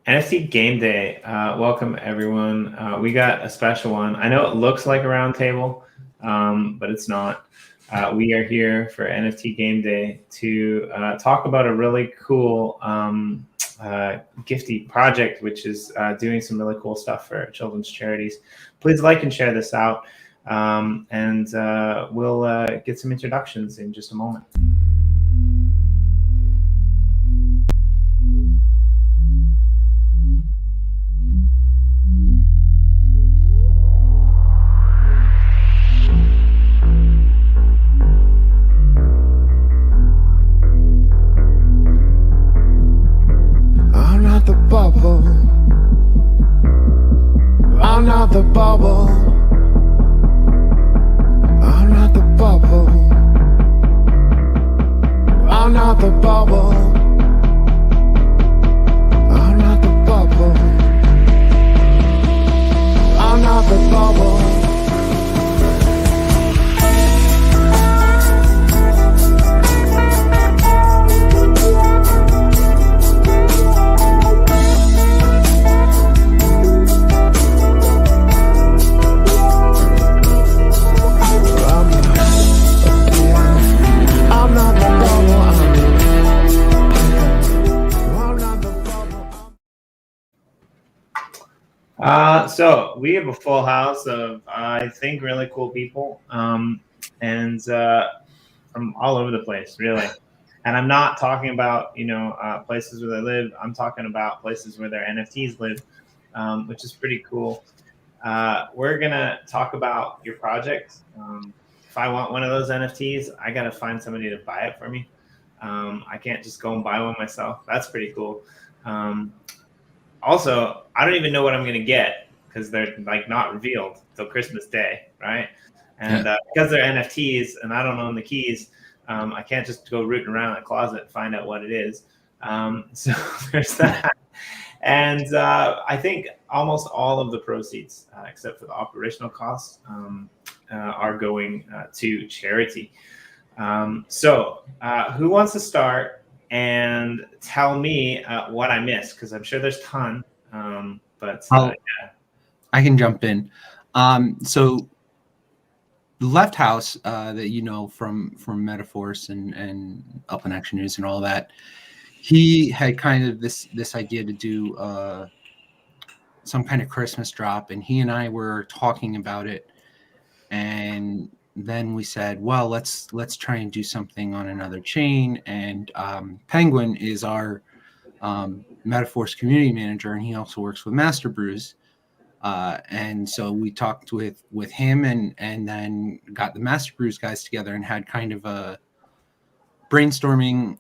NFT Game Day. Welcome, everyone. We got a special one. I know it looks like a round table, but it's not. We are here for NFT Game Day to talk about a really cool Gifty project, which is doing some really cool stuff for children's charities. Please like and share this out, and we'll get some introductions in just a moment. I'm not the bubble. I'm not the bubble. I'm not the bubble. I'm not the bubble. I'm not the bubble. I'm not the bubble. So we have a full house of, I think, really cool people, and from all over the place, really. And I'm not talking about, places where they live. I'm talking about places where their NFTs live, which is pretty cool. We're going to talk about your project. If I want one of those NFTs, I got to find somebody to buy it for me. I can't just go and buy one myself. That's pretty cool. Also, I don't even know what I'm going to get because they're like not revealed till Christmas Day, right? And because they're NFTs and I don't own the keys, I can't just go rooting around in a closet and find out what it is. So there's that. And I think almost all of the proceeds, except for the operational costs, are going to charity. So who wants to start and tell me what I missed? Because I'm sure there's a ton, but yeah. I can jump in. So the Left House that you know from Metaforce and Up in Action News and all that, he had kind of this idea to do some kind of Christmas drop, and he and I were talking about it, and then we said, well, let's try and do something on another chain. And Penguin is our Metaforce community manager, and he also works with Master Brews. And so we talked with him and then got the Master Brews guys together and had kind of a brainstorming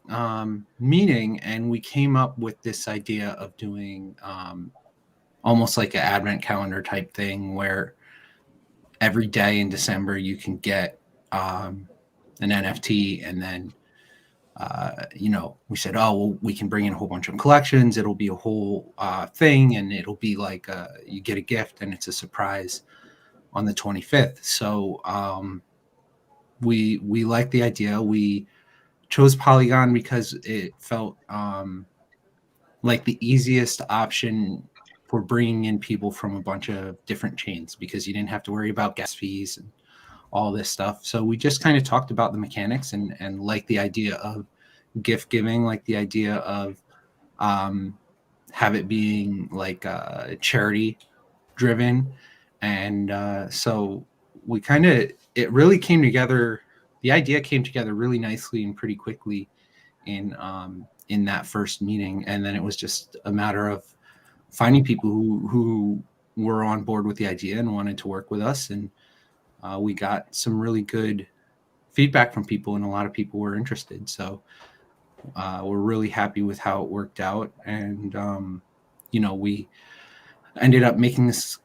meeting, and we came up with this idea of doing almost like an advent calendar type thing where every day in December you can get an NFT, and then we said, oh, well, we can bring in a whole bunch of collections. It'll be a whole thing, and it'll be like you get a gift, and it's a surprise on the 25th. So we like the idea. We chose Polygon because it felt like the easiest option for bringing in people from a bunch of different chains, because you didn't have to worry about gas fees and all this stuff. So we just kind of talked about the mechanics and like the idea of gift giving, like the idea of have it being like charity driven. And so we kind of, it really came together. The idea came together really nicely and pretty quickly in that first meeting. And then it was just a matter of finding people who were on board with the idea and wanted to work with us. And we got some really good feedback from people, and a lot of people were interested. So we're really happy with how it worked out. And, we ended up making this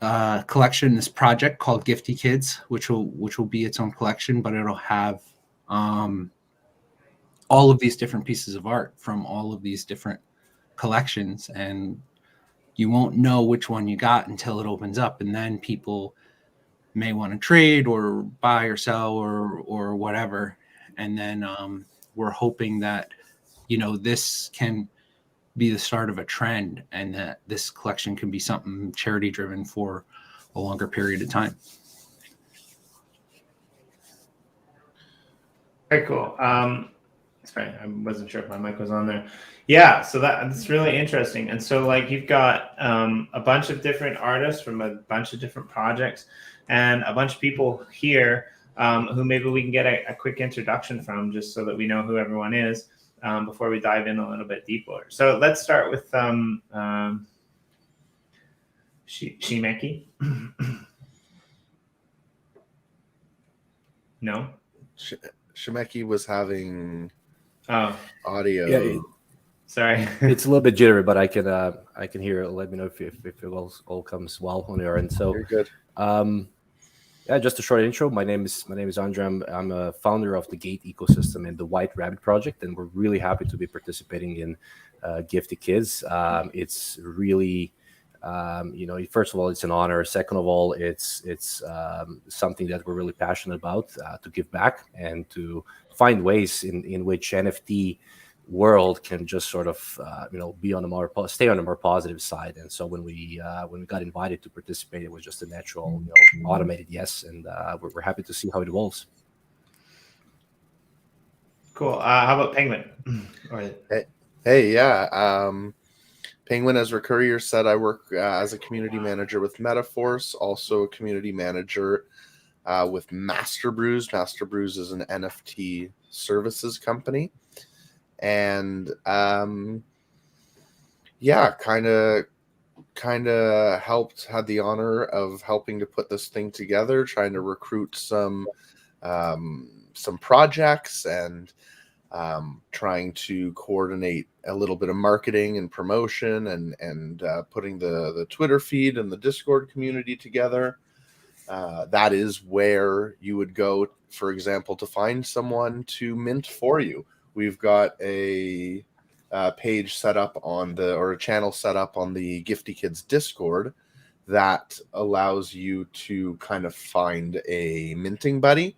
collection, this project called Gifty Kids, which will be its own collection, but it'll have all of these different pieces of art from all of these different collections. And you won't know which one you got until it opens up. And then people may want to trade or buy or sell or whatever. And then we're hoping that, this can be the start of a trend, and that this collection can be something charity driven for a longer period of time. Very cool. Sorry, I wasn't sure if my mic was on there. Yeah, so that's really interesting. And so like you've got a bunch of different artists from a bunch of different projects, and a bunch of people here who maybe we can get a quick introduction from, just so that we know who everyone is before we dive in a little bit deeper. So let's start with Shimeki. No? Shimeki was having audio. Yeah, sorry. It's a little bit jittery, but I can hear it. Let me know if it all comes well on your end. So you're good. Yeah, just a short intro. My name is Andre. I'm a founder of the Gate ecosystem and the White Rabbit project, and we're really happy to be participating in Gifty Kids. It's really first of all, it's an honor. Second of all, it's something that we're really passionate about, to give back and to find ways in which NFT world can just sort of be on a stay on a more positive side. And so when we got invited to participate, it was just a natural automated yes, and we're happy to see how it evolves. Cool. How about Penguin? Hey, yeah. Penguin, as Recourier said, I work as a community manager with Metaforce, also a community manager with Master Brews. Master Brews is an NFT services company. And kind of had the honor of helping to put this thing together, trying to recruit some projects, and trying to coordinate a little bit of marketing and promotion, and putting the Twitter feed and the Discord community together. That is where you would go, for example, to find someone to mint for you. We've got a page set up or a channel set up on the Gifty Kids Discord that allows you to kind of find a minting buddy.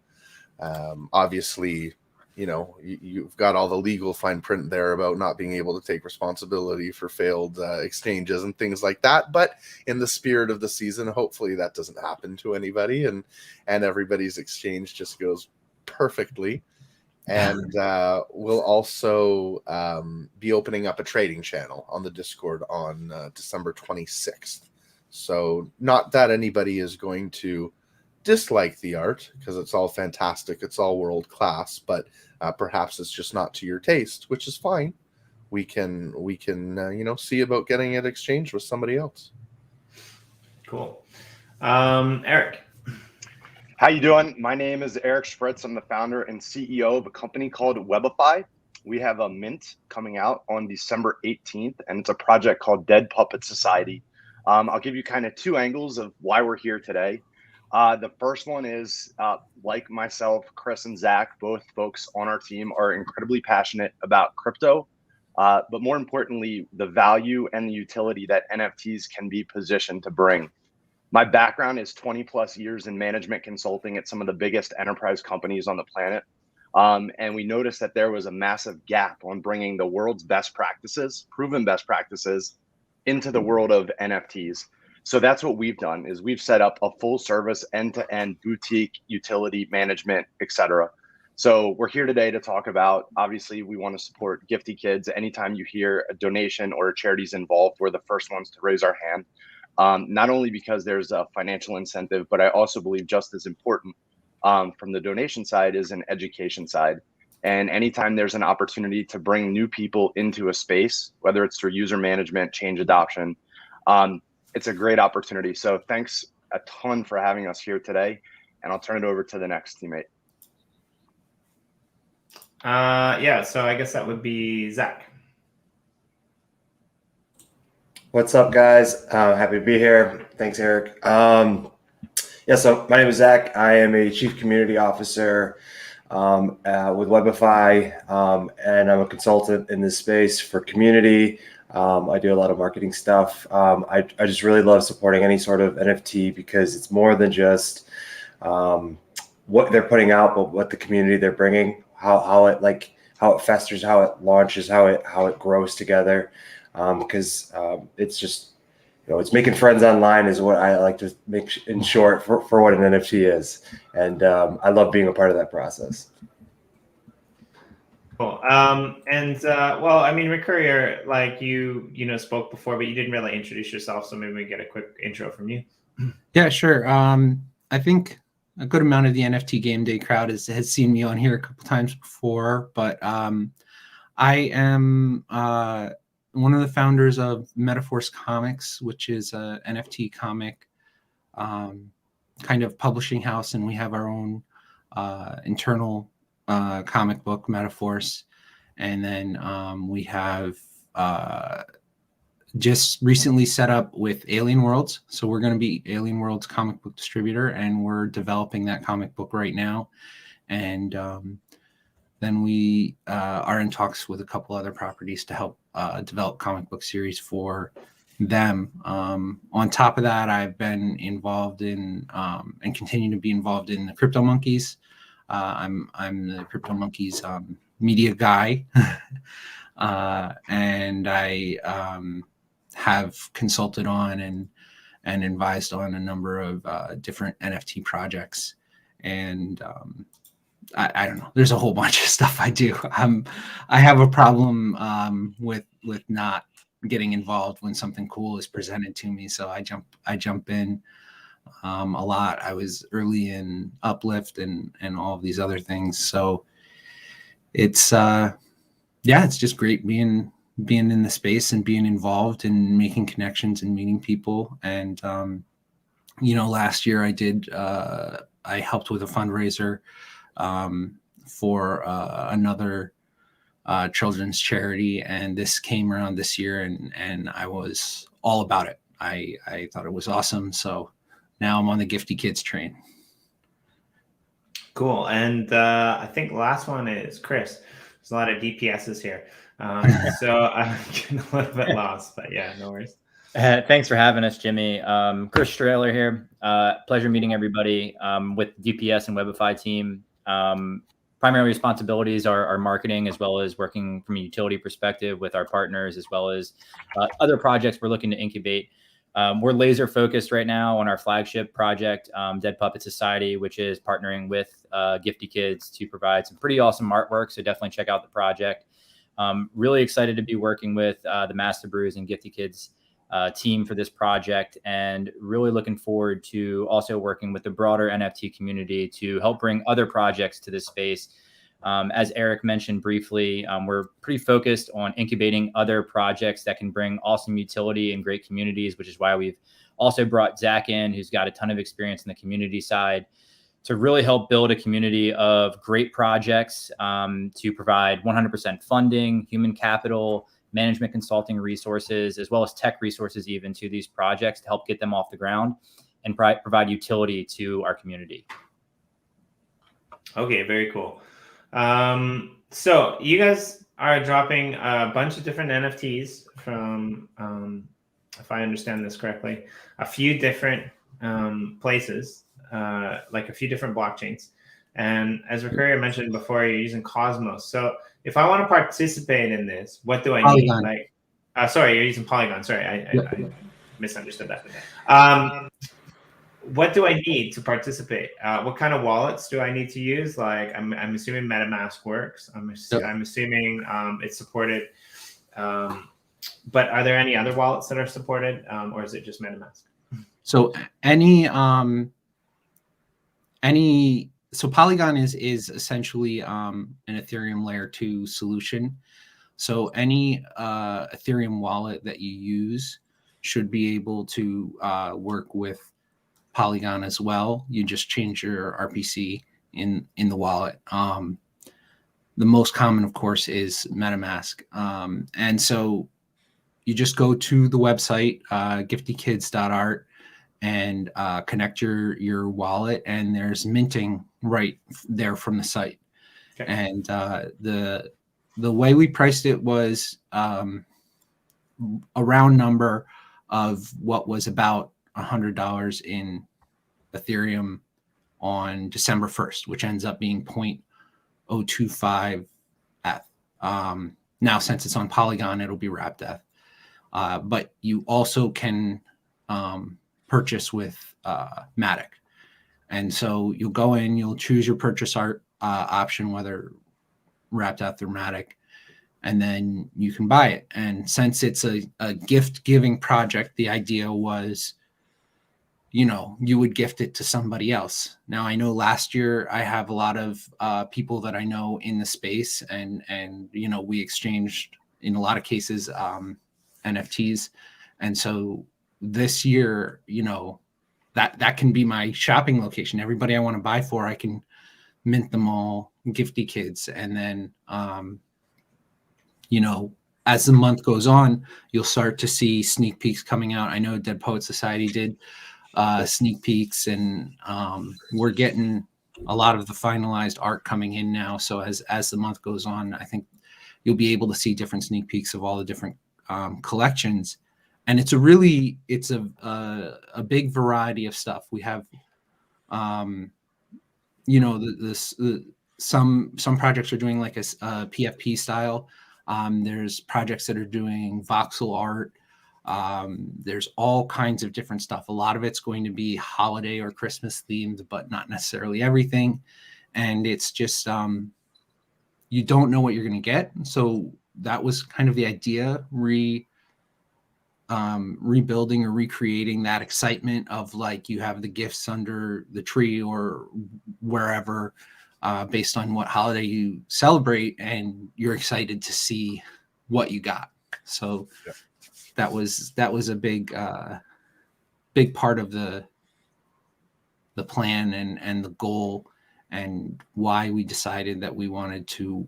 Obviously, you've got all the legal fine print there about not being able to take responsibility for failed exchanges and things like that. But in the spirit of the season, hopefully that doesn't happen to anybody, and everybody's exchange just goes perfectly. And we'll also be opening up a trading channel on the Discord on December 26th. So not that anybody is going to dislike the art, because it's all fantastic, it's all world class, but perhaps it's just not to your taste, which is fine. We can see about getting it exchanged with somebody else. Cool. Eric. How you doing? My name is Eric Spritz. I'm the founder and CEO of a company called Webify. We have a mint coming out on December 18th, and it's a project called Dead Puppet Society. I'll give you kind of two angles of why we're here today. The first one is, like myself, Chris and Zach, both folks on our team are incredibly passionate about crypto, but more importantly, the value and the utility that NFTs can be positioned to bring. My background is 20 plus years in management consulting at some of the biggest enterprise companies on the planet. And we noticed that there was a massive gap on bringing the world's best practices, proven best practices, into the world of NFTs. So that's what we've done, is we've set up a full service end-to-end boutique utility management, etc. So we're here today to talk about, obviously, we want to support Gifty Kids. Anytime you hear a donation or a charity's involved, we're the first ones to raise our hand. Not only because there's a financial incentive, but I also believe just as important from the donation side is an education side. And anytime there's an opportunity to bring new people into a space, whether it's through user management, change adoption, it's a great opportunity. So thanks a ton for having us here today. And I'll turn it over to the next teammate. So I guess that would be Zach. What's up, guys? Happy to be here. Thanks, Eric. So my name is Zach. I am a Chief Community Officer with Webify, and I'm a consultant in this space for community. I do a lot of marketing stuff. I just really love supporting any sort of NFT, because it's more than just what they're putting out, but what the community they're bringing, how it festers, how it launches, how it grows together. because it's just, it's making friends online is what I like to make in short for what an NFT is. And I love being a part of that process. Cool. Well, I mean, Recourier, like you spoke before, but you didn't really introduce yourself. So maybe we get a quick intro from you. Yeah, sure. I think a good amount of the NFT Game Day crowd has seen me on here a couple times before, but I am one of the founders of Metaforce Comics, which is a NFT comic kind of publishing house, and we have our own internal comic book, Metaforce, and then we have just recently set up with Alien Worlds. So we're going to be Alien Worlds comic book distributor, and we're developing that comic book right now. And then we are in talks with a couple other properties to help develop comic book series for them. On top of that, I've been involved in and continue to be involved in the Crypto Monkeys. I'm the Crypto Monkeys media guy, and I have consulted on and advised on a number of different NFT projects. And I don't know, there's a whole bunch of stuff I do. I have a problem with not getting involved when something cool is presented to me. So I jump in a lot. I was early in Uplift and all of these other things. So it's it's just great being in the space and being involved and making connections and meeting people. And last year I helped with a fundraiser for another children's charity, and this came around this year, and I was all about it. I thought it was awesome. So now I'm on the Gifty Kids train. Cool. And I think the last one is Chris. There's a lot of DPSs here. So I'm getting a little bit lost, but yeah, no worries. Thanks for having us, Jimmy. Chris Strahler here. Pleasure meeting everybody with DPS and Webify team. Primary responsibilities are marketing, as well as working from a utility perspective with our partners, as well as other projects we're looking to incubate. We're laser focused right now on our flagship project, Dead Puppet Society, which is partnering with Gifty Kids to provide some pretty awesome artwork. So definitely check out the project. Really excited to be working with the Master Brews and Gifty Kids team for this project, and really looking forward to also working with the broader NFT community to help bring other projects to this space. As Eric mentioned briefly, we're pretty focused on incubating other projects that can bring awesome utility and great communities, which is why we've also brought Zach in, who's got a ton of experience in the community side, to really help build a community of great projects, to provide 100% funding, human capital, management consulting resources, as well as tech resources even to these projects to help get them off the ground and provide utility to our community. Okay, very cool. So you guys are dropping a bunch of different NFTs from, if I understand this correctly, a few different places, like a few different blockchains. And as Recourier mentioned before, you're using Cosmos. So if I want to participate in this, what do I Polygon. need? Sorry, you're using Polygon. Sorry, I misunderstood that. What do I need to participate? What kind of wallets do I need to use? Like, I'm assuming MetaMask works. I'm assuming it's supported. But are there any other wallets that are supported, or is it just MetaMask? So so Polygon is essentially an Ethereum layer 2 solution. So any Ethereum wallet that you use should be able to work with Polygon as well. You just change your RPC in the wallet. The most common, of course, is MetaMask. And so you just go to the website, giftykids.art, and connect your wallet, and there's minting right there from the site. Okay. And the way we priced it was a round number of what was about $100 in Ethereum on December 1st, which ends up being 0.025 ETH. Now, since it's on Polygon, it'll be wrapped ETH. but you also can purchase with Matic. And so you'll go in, you'll choose your purchase art option, whether wrapped out through Matic, and then you can buy it. And since it's a gift giving project, the idea was, you would gift it to somebody else. Now, I know last year I have a lot of people that I know in the space, and we exchanged, in a lot of cases, NFTs. And so this year, that can be my shopping location. Everybody I want to buy for, I can mint them all, Gifty Kids. And then, as the month goes on, you'll start to see sneak peeks coming out. I know Dead Poet Society did sneak peeks, and we're getting a lot of the finalized art coming in now. So as the month goes on, I think you'll be able to see different sneak peeks of all the different collections. And it's a big variety of stuff. We have, some projects are doing like a PFP style. There's projects that are doing voxel art. There's all kinds of different stuff. A lot of it's going to be holiday or Christmas themed, but not necessarily everything. And it's just, you don't know what you're going to get. So that was kind of the idea, rebuilding or recreating that excitement of, like, you have the gifts under the tree or wherever, based on what holiday you celebrate, and you're excited to see what you got. So that was a big part of the plan and the goal, and why we decided that we wanted to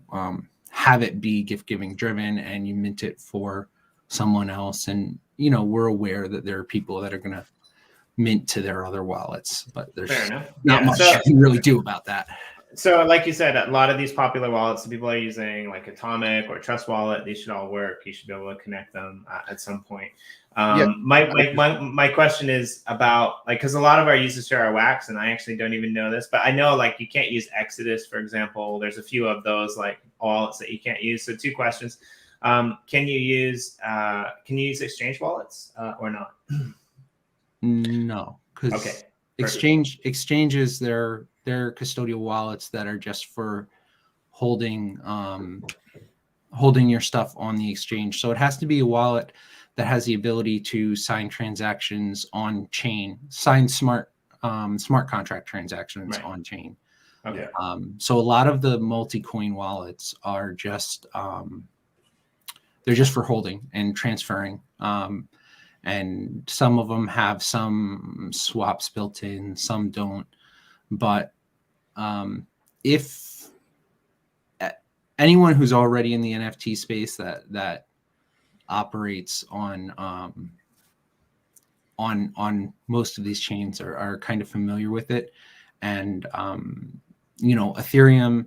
have it be gift giving driven, and you mint it for someone else. And we're aware that there are people that are going to mint to their other wallets, but there's not much you can really do about that. So like you said, a lot of these popular wallets, people are using like Atomic or Trust Wallet. These should all work. You should be able to connect them at some point. My question is about, like, because a lot of our users here are wax, and I actually don't even know this, but I know, like, you can't use Exodus, for example. There's a few of those like wallets that you can't use. So 2 questions. Can you use exchange wallets or not? No, because exchanges, they're custodial wallets that are just for holding your stuff on the exchange. So it has to be a wallet that has the ability to sign transactions on chain, sign smart contract transactions on chain. Okay. So a lot of the multi-coin wallets are just they're just for holding and transferring. And some of them have some swaps built in, some don't. But if anyone who's already in the NFT space that operates on most of these chains are kind of familiar with it, and Ethereum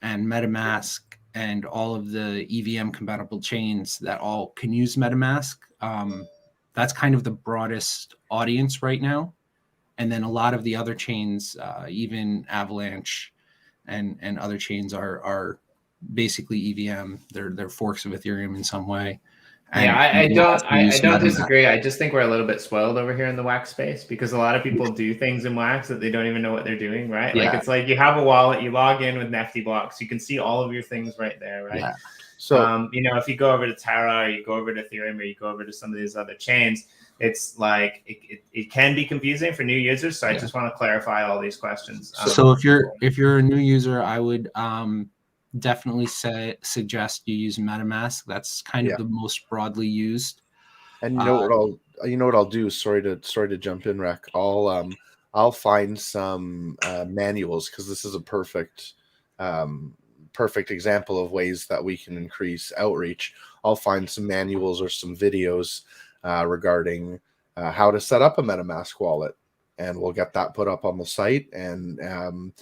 and MetaMask and all of the EVM compatible chains that all can use MetaMask, that's kind of the broadest audience right now. And then a lot of the other chains, even Avalanche and other chains are basically EVM. They're forks of Ethereum in some way. And I don't disagree. I just think we're a little bit spoiled over here in the wax space, because a lot of people do things in wax that they don't even know what they're doing, right? Yeah. Like, it's like you have a wallet, you log in with Nifty blocks, you can see all of your things right there, right? Yeah. So if you go over to Terra, or you go over to Ethereum, or you go over to some of these other chains, it's like it can be confusing for new users. So I just want to clarify all these questions. So if you're a new user, I would definitely suggest you use MetaMask. That's kind of the most broadly used. And you know what I'll do. Sorry to jump in, Rec. I'll find some manuals, because this is a perfect example of ways that we can increase outreach. I'll find some manuals or some videos regarding how to set up a MetaMask wallet, and we'll get that put up on the site. And I'm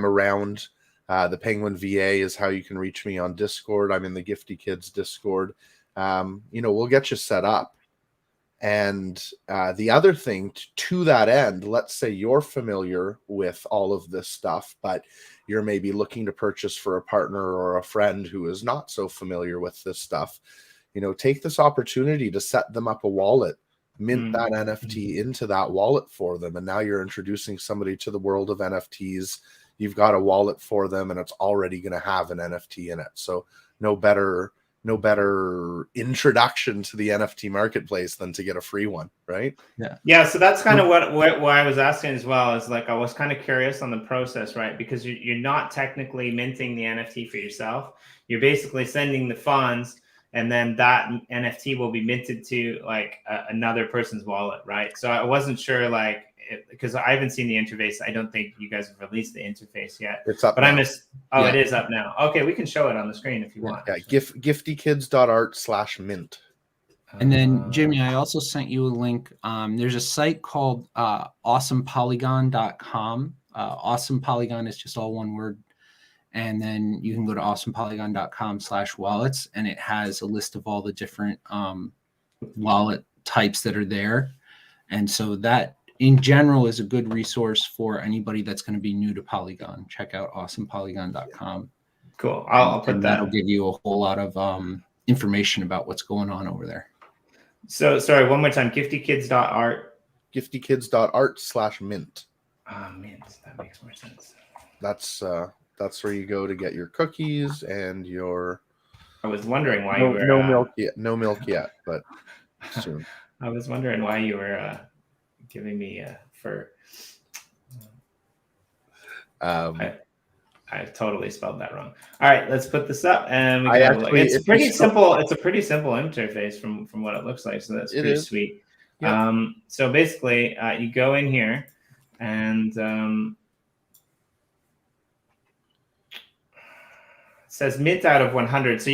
around. The Penguin VA is how you can reach me on Discord. I'm in the Gifty Kids Discord. We'll get you set up. And the other thing to that end, let's say you're familiar with all of this stuff, but you're maybe looking to purchase for a partner or a friend who is not so familiar with this stuff. take this opportunity to set them up a wallet, mint that NFT into that wallet for them. And now you're introducing somebody to the world of NFTs. You've got a wallet for them and it's already going to have an NFT in it. So no better introduction to the NFT marketplace than to get a free one, right? Yeah. So that's kind of why I was asking as well, is like, I was kind of curious on the process, right? Because you're not technically minting the NFT for yourself. You're basically sending the funds, and then that NFT will be minted to like another person's wallet, right? So I wasn't sure, like, because I haven't seen the interface. I don't think you guys have released the interface yet. It's up but now. It is up now. Okay, we can show it on the screen if you want. Yeah, giftykids.art/mint. And then, Jimmy, I also sent you a link. There's a site called awesomepolygon.com. Awesome Polygon is just all one word. And then you can go to awesomepolygon.com/wallets, and it has a list of all the different wallet types that are there. And so that, in general, is a good resource for anybody that's going to be new to Polygon. Check out awesomepolygon.com. Cool. I'll put that. That'll give you a whole lot of information about what's going on over there. So, sorry, one more time. Giftykids.art. Giftykids.art/mint. Mint. That makes more sense. That's where you go to get your cookies and your. I was wondering why you were no milk yet, but soon. I was wondering why you were giving me fur. I totally spelled that wrong. All right, let's put this up, and we can look. It's pretty simple. It's a pretty simple interface from what it looks like. So that's pretty sweet. Yep. So basically, you go in here, and it says mint out of 100. So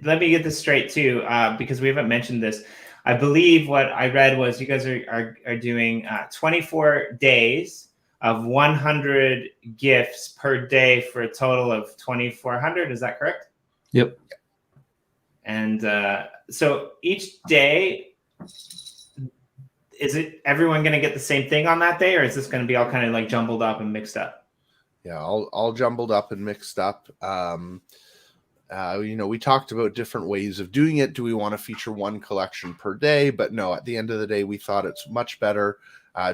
let me get this straight too, because we haven't mentioned this. I believe what I read was you guys are doing 24 days of 100 gifts per day for a total of 2,400. Is that correct? Yep. And so each day, is it everyone going to get the same thing on that day, or is this going to be all kind of like jumbled up and mixed up? Yeah, all jumbled up and mixed up. We talked about different ways of doing it. Do we want to feature one collection per day? But no, at the end of the day, we thought it's much better.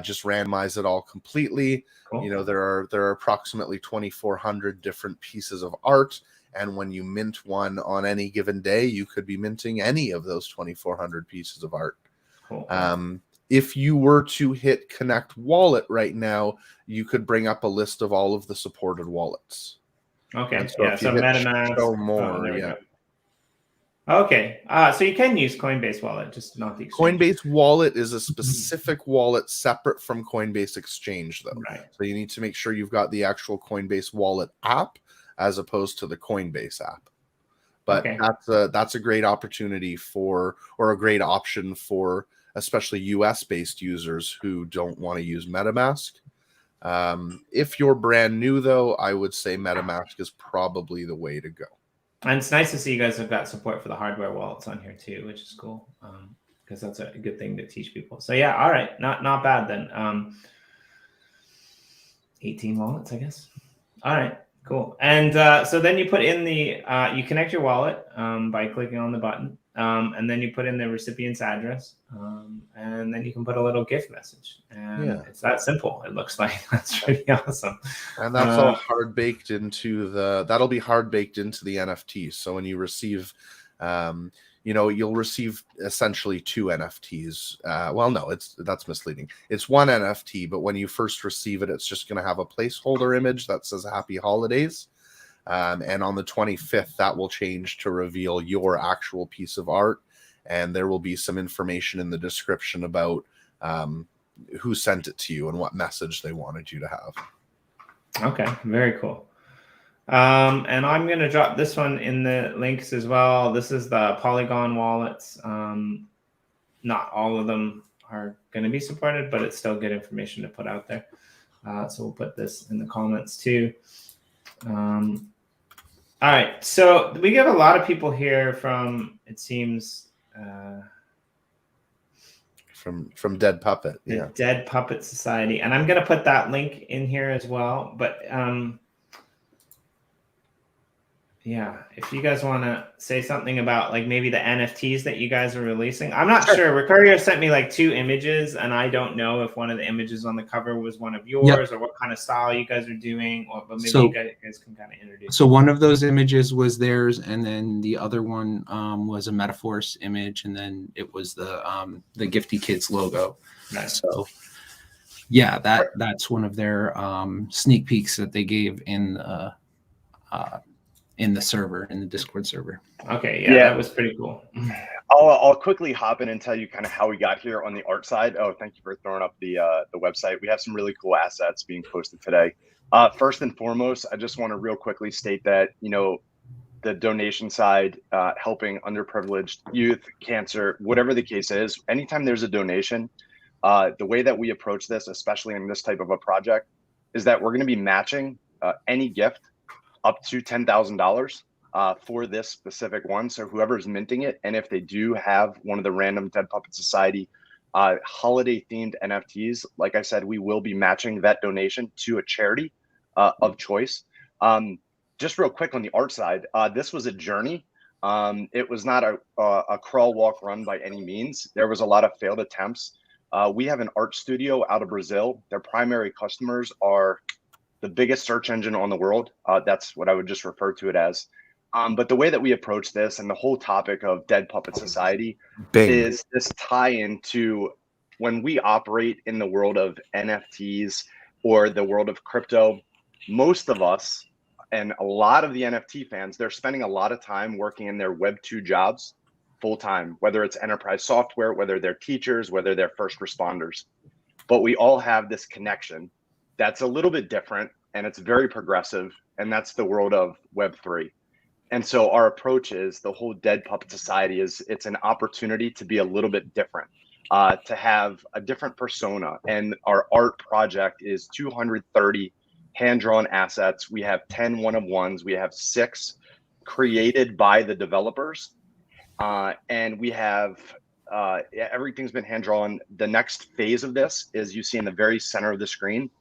Just randomize it all completely. Cool. There are approximately 2,400 different pieces of art. And when you mint one on any given day, you could be minting any of those 2,400 pieces of art. Cool. If you were to hit Connect Wallet right now, you could bring up a list of all of the supported wallets. Okay. So MetaMask. Show more. Yeah. Okay. So you can use Coinbase Wallet, just not the exchange. Coinbase Wallet is a specific wallet separate from Coinbase Exchange, though. Right. So you need to make sure you've got the actual Coinbase Wallet app as opposed to the Coinbase app. But that's a great opportunity or a great option for especially US-based users who don't want to use MetaMask. If you're brand new, though, I would say MetaMask is probably the way to go. And it's nice to see you guys have got support for the hardware wallets on here too, which is cool, because that's a good thing to teach people. So yeah, all right, not bad then. 18 wallets, I guess. All right, cool. And so then you put in you connect your wallet by clicking on the button, and then you put in the recipient's address, and then you can put a little gift message. And it's that simple. It looks like. That's pretty awesome. And that's all hard baked into that'll be hard baked into the NFT. So when you receive, you'll receive essentially 2 NFTs. Well, no, that's misleading. It's 1 NFT, but when you first receive it, it's just going to have a placeholder image that says Happy Holidays. And on the 25th, that will change to reveal your actual piece of art. And there will be some information in the description about who sent it to you and what message they wanted you to have. Okay, very cool. And I'm going to drop this one in the links as well. This is the Polygon wallets. Not all of them are going to be supported, but it's still good information to put out there. So we'll put this in the comments too. All right, so we get a lot of people here from, it seems, from Dead Puppet, the Dead Puppet Society, and I'm going to put that link in here as well. But Yeah, if you guys want to say something about like maybe the NFTs that you guys are releasing. I'm not sure. Recourier sent me like 2 images, and I don't know if one of the images on the cover was one of yours or what kind of style you guys are doing, but maybe you guys can kind of introduce. So one of those images was theirs, and then the other one was a Metaforce image, and then it was the Gifty Kids logo. Nice. So yeah, that's one of their sneak peeks that they gave in the server, in the Discord server. Okay, yeah, that was pretty cool. I'll quickly hop in and tell you kind of how we got here on the art side. Oh, thank you for throwing up the website. We have some really cool assets being posted today. First and foremost, I just want to real quickly state that, you know, the donation side, helping underprivileged youth, cancer, whatever the case is, anytime there's a donation, the way that we approach this, especially in this type of a project, is that we're going to be matching any gift up to $10,000 for this specific one. So whoever's minting it, and if they do have one of the random Dead Puppet Society holiday themed NFTs, like I said, we will be matching that donation to a charity of choice. Just real quick on the art side, this was a journey. It was not a crawl, walk, run by any means. There was a lot of failed attempts. We have an art studio out of Brazil. Their primary customers are the biggest search engine on the world. That's what I would just refer to it as. But the way that we approach this and the whole topic of Dead Puppet Society is this tie-in to when we operate in the world of NFTs or the world of crypto. Most of us and a lot of the NFT fans, they're spending a lot of time working in their Web 2 jobs full time, whether it's enterprise software, whether they're teachers, whether they're first responders. But we all have this connection that's a little bit different, and it's very progressive, and that's the world of Web 3. And so our approach is the whole Dead Puppet Society it's an opportunity to be a little bit different, to have a different persona. And our art project is 230 hand-drawn assets. We have 10 one-of-ones. We have 6 created by the developers. And we have everything's been hand-drawn. The next phase of this is you see in the very center of the screen.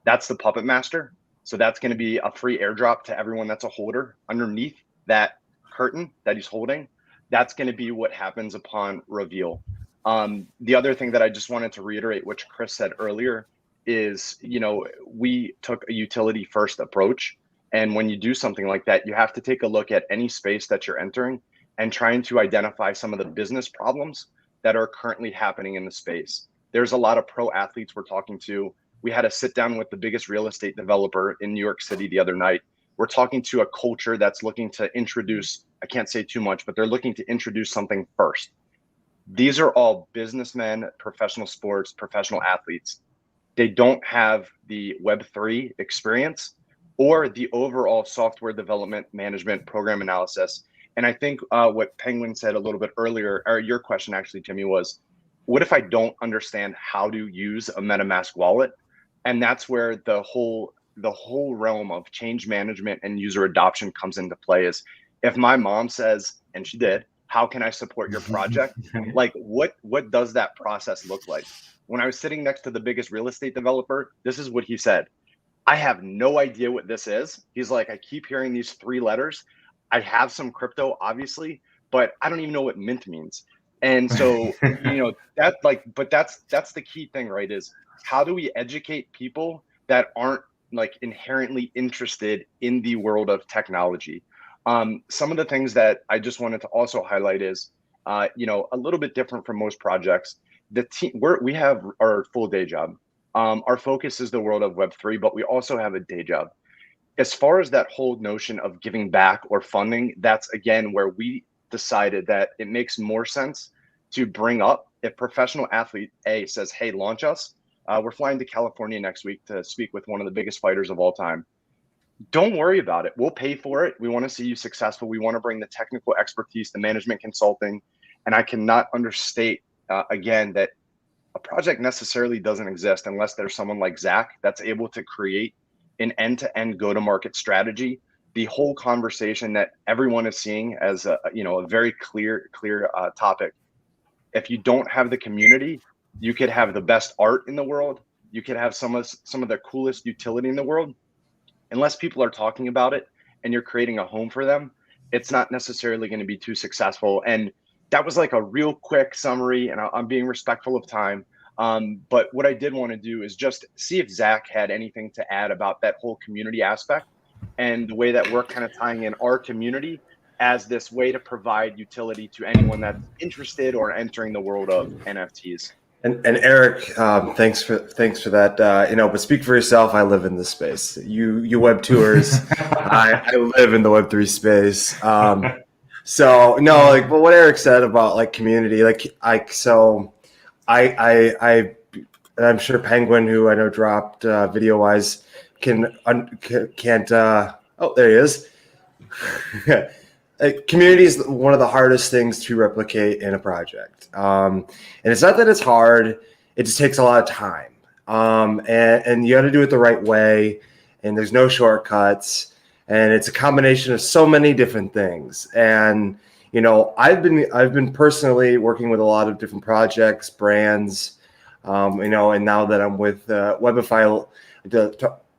That's the Puppet Master. So that's going to be a free airdrop to everyone that's a holder. Underneath that curtain that he's holding, that's going to be what happens upon reveal. The other thing that I just wanted to reiterate, which Chris said earlier, is, you know, we took a utility first approach. And when you do something like that, you have to take a look at any space that you're entering and trying to identify some of the business problems that are currently happening in the space. There's a lot of pro athletes we're talking to. We had a sit down with the biggest real estate developer in New York City the other night. We're talking to a culture that's looking to introduce, I can't say too much, but they're looking to introduce something first. These are all businessmen, professional sports, professional athletes. They don't have the Web3 experience or the overall software development, management, program analysis. And I think what Penguin said a little bit earlier, or your question actually, Jimmy, was, what if I don't understand how to use a MetaMask wallet? And that's where the whole realm of change management and user adoption comes into play. Is if my mom says, and she did, how can I support your project? Like, what does that process look like? When I was sitting next to the biggest real estate developer, this is what he said. I have no idea what this is. He's like, I keep hearing these 3 letters. I have some crypto, obviously, but I don't even know what mint means. And so, you know, that but that's the key thing, right? Is how do we educate people that aren't like inherently interested in the world of technology? Some of the things that I just wanted to also highlight is, you know, a little bit different from most projects. The team, we have our full day job. Our focus is the world of Web3, but we also have a day job. As far as that whole notion of giving back or funding, that's again where we decided that it makes more sense to bring up if professional athlete A says, hey, launch us. We're flying to California next week to speak with one of the biggest fighters of all time. Don't worry about it. We'll pay for it. We want to see you successful. We want to bring the technical expertise, the management consulting. And I cannot understate, again, that a project necessarily doesn't exist unless there's someone like Zach that's able to create an end-to-end go-to-market strategy. The whole conversation that everyone is seeing as a very clear topic. If you don't have the community, you could have the best art in the world. You could have some of the coolest utility in the world. Unless people are talking about it and you're creating a home for them, it's not necessarily going to be too successful. And that was like a real quick summary, and I'm being respectful of time. But what I did want to do is just see if Zach had anything to add about that whole community aspect and the way that we're kind of tying in our community as this way to provide utility to anyone that's interested or entering the world of NFTs. And Eric, thanks for that. But speak for yourself. I live in this space. You web tours. I live in the Web3 space. So no, like, but what Eric said about like community, I'm sure Penguin, who I know dropped video wise, can't. Oh, there he is. Community is one of the hardest things to replicate in a project. And it's not that it's hard, it just takes a lot of time. And you got to do it the right way. And there's no shortcuts. And it's a combination of so many different things. And, I've been personally working with a lot of different projects, brands, and now that I'm with Webify,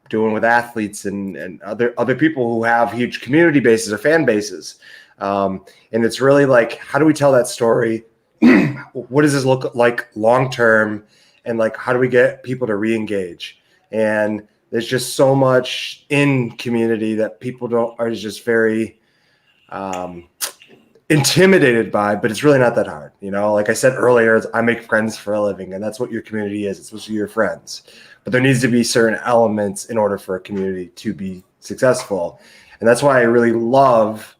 doing with athletes and other people who have huge community bases or fan bases. And it's really like, how do we tell that story? What does this look like long-term? And like, how do we get people to re-engage? And there's just so much in community that people are just very intimidated by, but it's really not that hard. Like I said earlier, I make friends for a living, and that's what your community is. It's supposed to be your friends. But there needs to be certain elements in order for a community to be successful. And that's why I really love,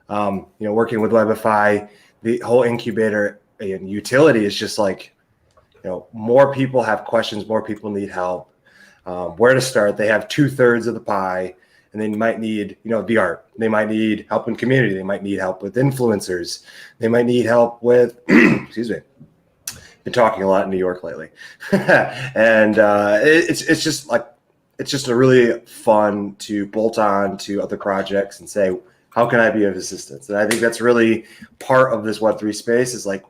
working with Webify. The whole incubator and utility is just like, more people have questions, more people need help. Where to start? They have 2/3 of the pie, and they might need, the art. They might need help in community. They might need help with influencers. They might need help with, excuse me. Been talking a lot in New York lately. And it's just a really fun to bolt on to other projects and say, how can I be of assistance? And I think that's really part of this Web3 space is like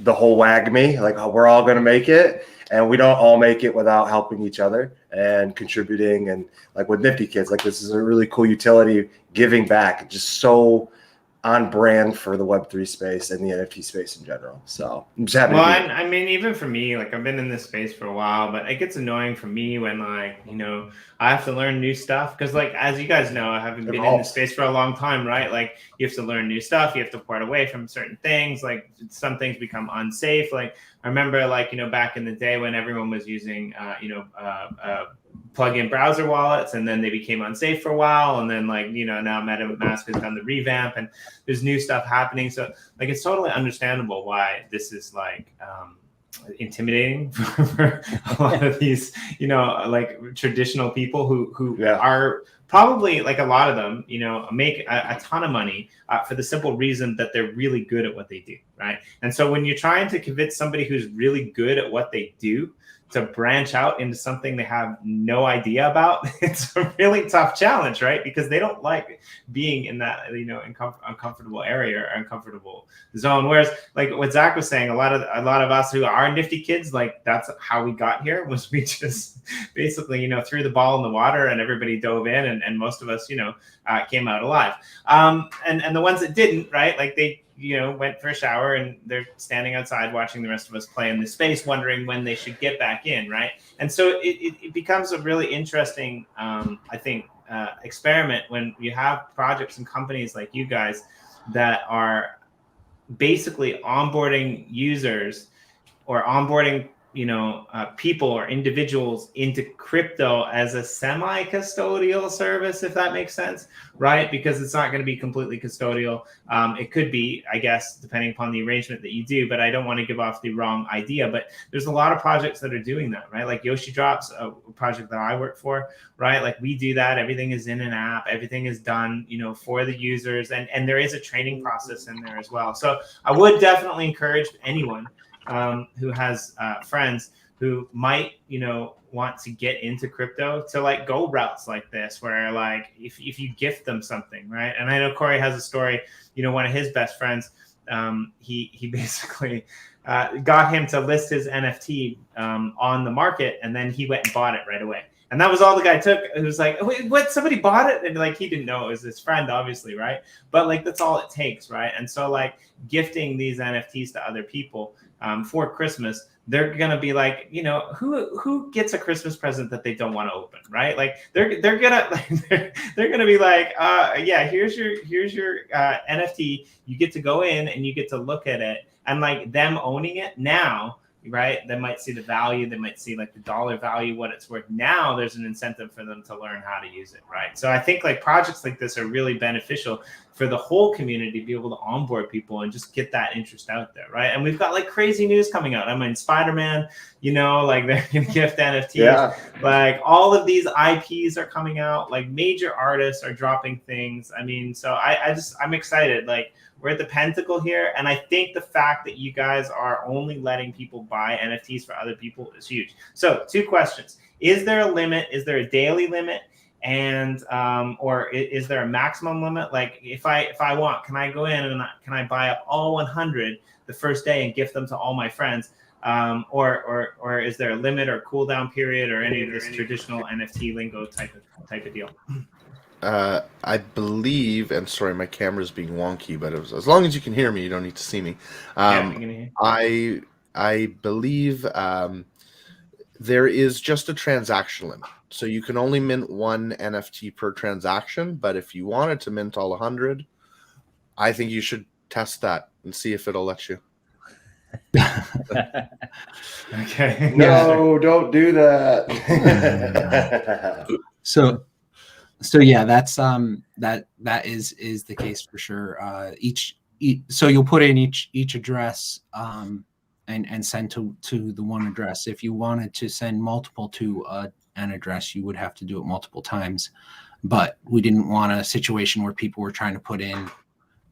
the whole WAGMI, like we're all going to make it, and we don't all make it without helping each other and contributing. And like with Nifty Kids, like this is a really cool utility, giving back, just so on brand for the Web3 space and the NFT space in general. So I'm just happy. Well, I mean, even for me, like I've been in this space for a while, but it gets annoying for me when I have to learn new stuff. Because like, as you guys know, I haven't been in this space for a long time, right? Like you have to learn new stuff. You have to part away from certain things. Like some things become unsafe. Like I remember like, back in the day when everyone was using, plug-in browser wallets, and then they became unsafe for a while, and then like now MetaMask has done the revamp, and there's new stuff happening. So like it's totally understandable why this is like intimidating for a lot of these like traditional people who are probably, like a lot of them make a ton of money for the simple reason that they're really good at what they do, right? And so when you're trying to convince somebody who's really good at what they do to branch out into something they have no idea about, it's a really tough challenge, right? Because they don't like being in that, uncomfortable area or uncomfortable zone. Whereas like what Zach was saying, a lot of us who are Nifty Kids, like that's how we got here, was we just basically, threw the ball in the water and everybody dove in, and most of us, came out alive. And the ones that didn't, right? Like they, went for a shower and they're standing outside watching the rest of us play in this space, wondering when they should get back in, right? And so it becomes a really interesting, experiment when you have projects and companies like you guys that are basically onboarding users or onboarding people or individuals into crypto as a semi-custodial service, if that makes sense, right? Because it's not going to be completely custodial. It could be, I guess, depending upon the arrangement that you do, but I don't want to give off the wrong idea. But there's a lot of projects that are doing that, right? Like Yoshi Drops, a project that I work for, right? Like we do that. Everything is in an app. Everything is done, for the users. And there is a training process in there as well. So I would definitely encourage anyone who has friends who might, want to get into crypto to like go routes like this, where like if you gift them something, right? And I know Corey has a story, one of his best friends, he basically got him to list his NFT on the market, and then he went and bought it right away. And that was all the guy took. It was like, wait, what? Somebody bought it? And like, he didn't know it was his friend, obviously, right? But like, that's all it takes, right? And so like gifting these NFTs to other people for Christmas, they're gonna be like, you know, who gets a Christmas present that they don't want to open, right? Like they're gonna they're gonna be like, yeah, here's your NFT. You get to go in and you get to look at it, and like them owning it now, right? They might see the value, they might see like the dollar value, what it's worth. Now there's an incentive for them to learn how to use it, right? So I think like projects like this are really beneficial for the whole community to be able to onboard people and just get that interest out there, right? And we've got like crazy news coming out. I mean, Spider-Man, you know, like they're gonna gift NFTs. Yeah. Like all of these IPs are coming out, like major artists are dropping things. I mean, so I'm excited. Like we're at the pinnacle here. And I think the fact that you guys are only letting people buy NFTs for other people is huge. So 2 questions. Is there a limit? Is there a daily limit? And or is there a maximum limit? Like if I want, can I go in and can I buy up all 100 the first day and gift them to all my friends? Or is there a limit or cooldown period or any of this traditional NFT lingo type of deal? I believe, and sorry, my camera's being wonky, but it was, as long as you can hear me, you don't need to see me. I believe there is just a transaction limit. So you can only mint 1 NFT per transaction, but if you wanted to mint all 100, I think you should test that and see if it'll let you. Okay. No, don't do that. So yeah, that's that is the case for sure. So you'll put in each address and send to the one address. If you wanted to send multiple to an address, you would have to do it multiple times. But we didn't want a situation where people were trying to put in,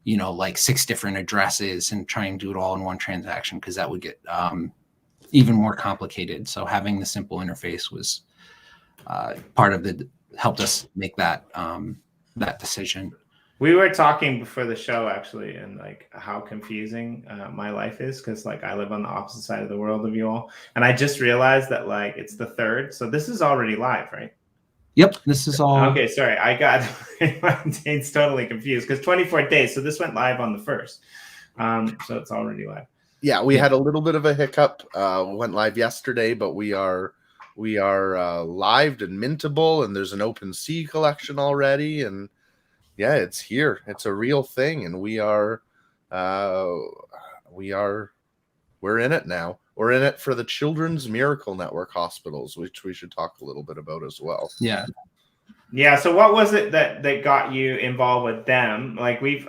you know, like 6 different addresses and try and do it all in one transaction, because that would get even more complicated. So having the simple interface was part of helped us make that that decision. We were talking before the show actually, and like how confusing my life is, because like I live on the opposite side of the world of you all, and I just realized that like it's the 3rd, so this is already live, right? Yep, this is all. Okay, sorry, I got my dates totally confused because 24 days. So this went live on the 1st, so it's already live. Yeah, we had a little bit of a hiccup. Went live yesterday, but we are lived and mintable, and there's an OpenSea collection already, and yeah, it's here. It's a real thing, and we're in it now. We're in it for the Children's Miracle Network hospitals, which we should talk a little bit about as well. Yeah. Yeah. So what was it that got you involved with them? Like we're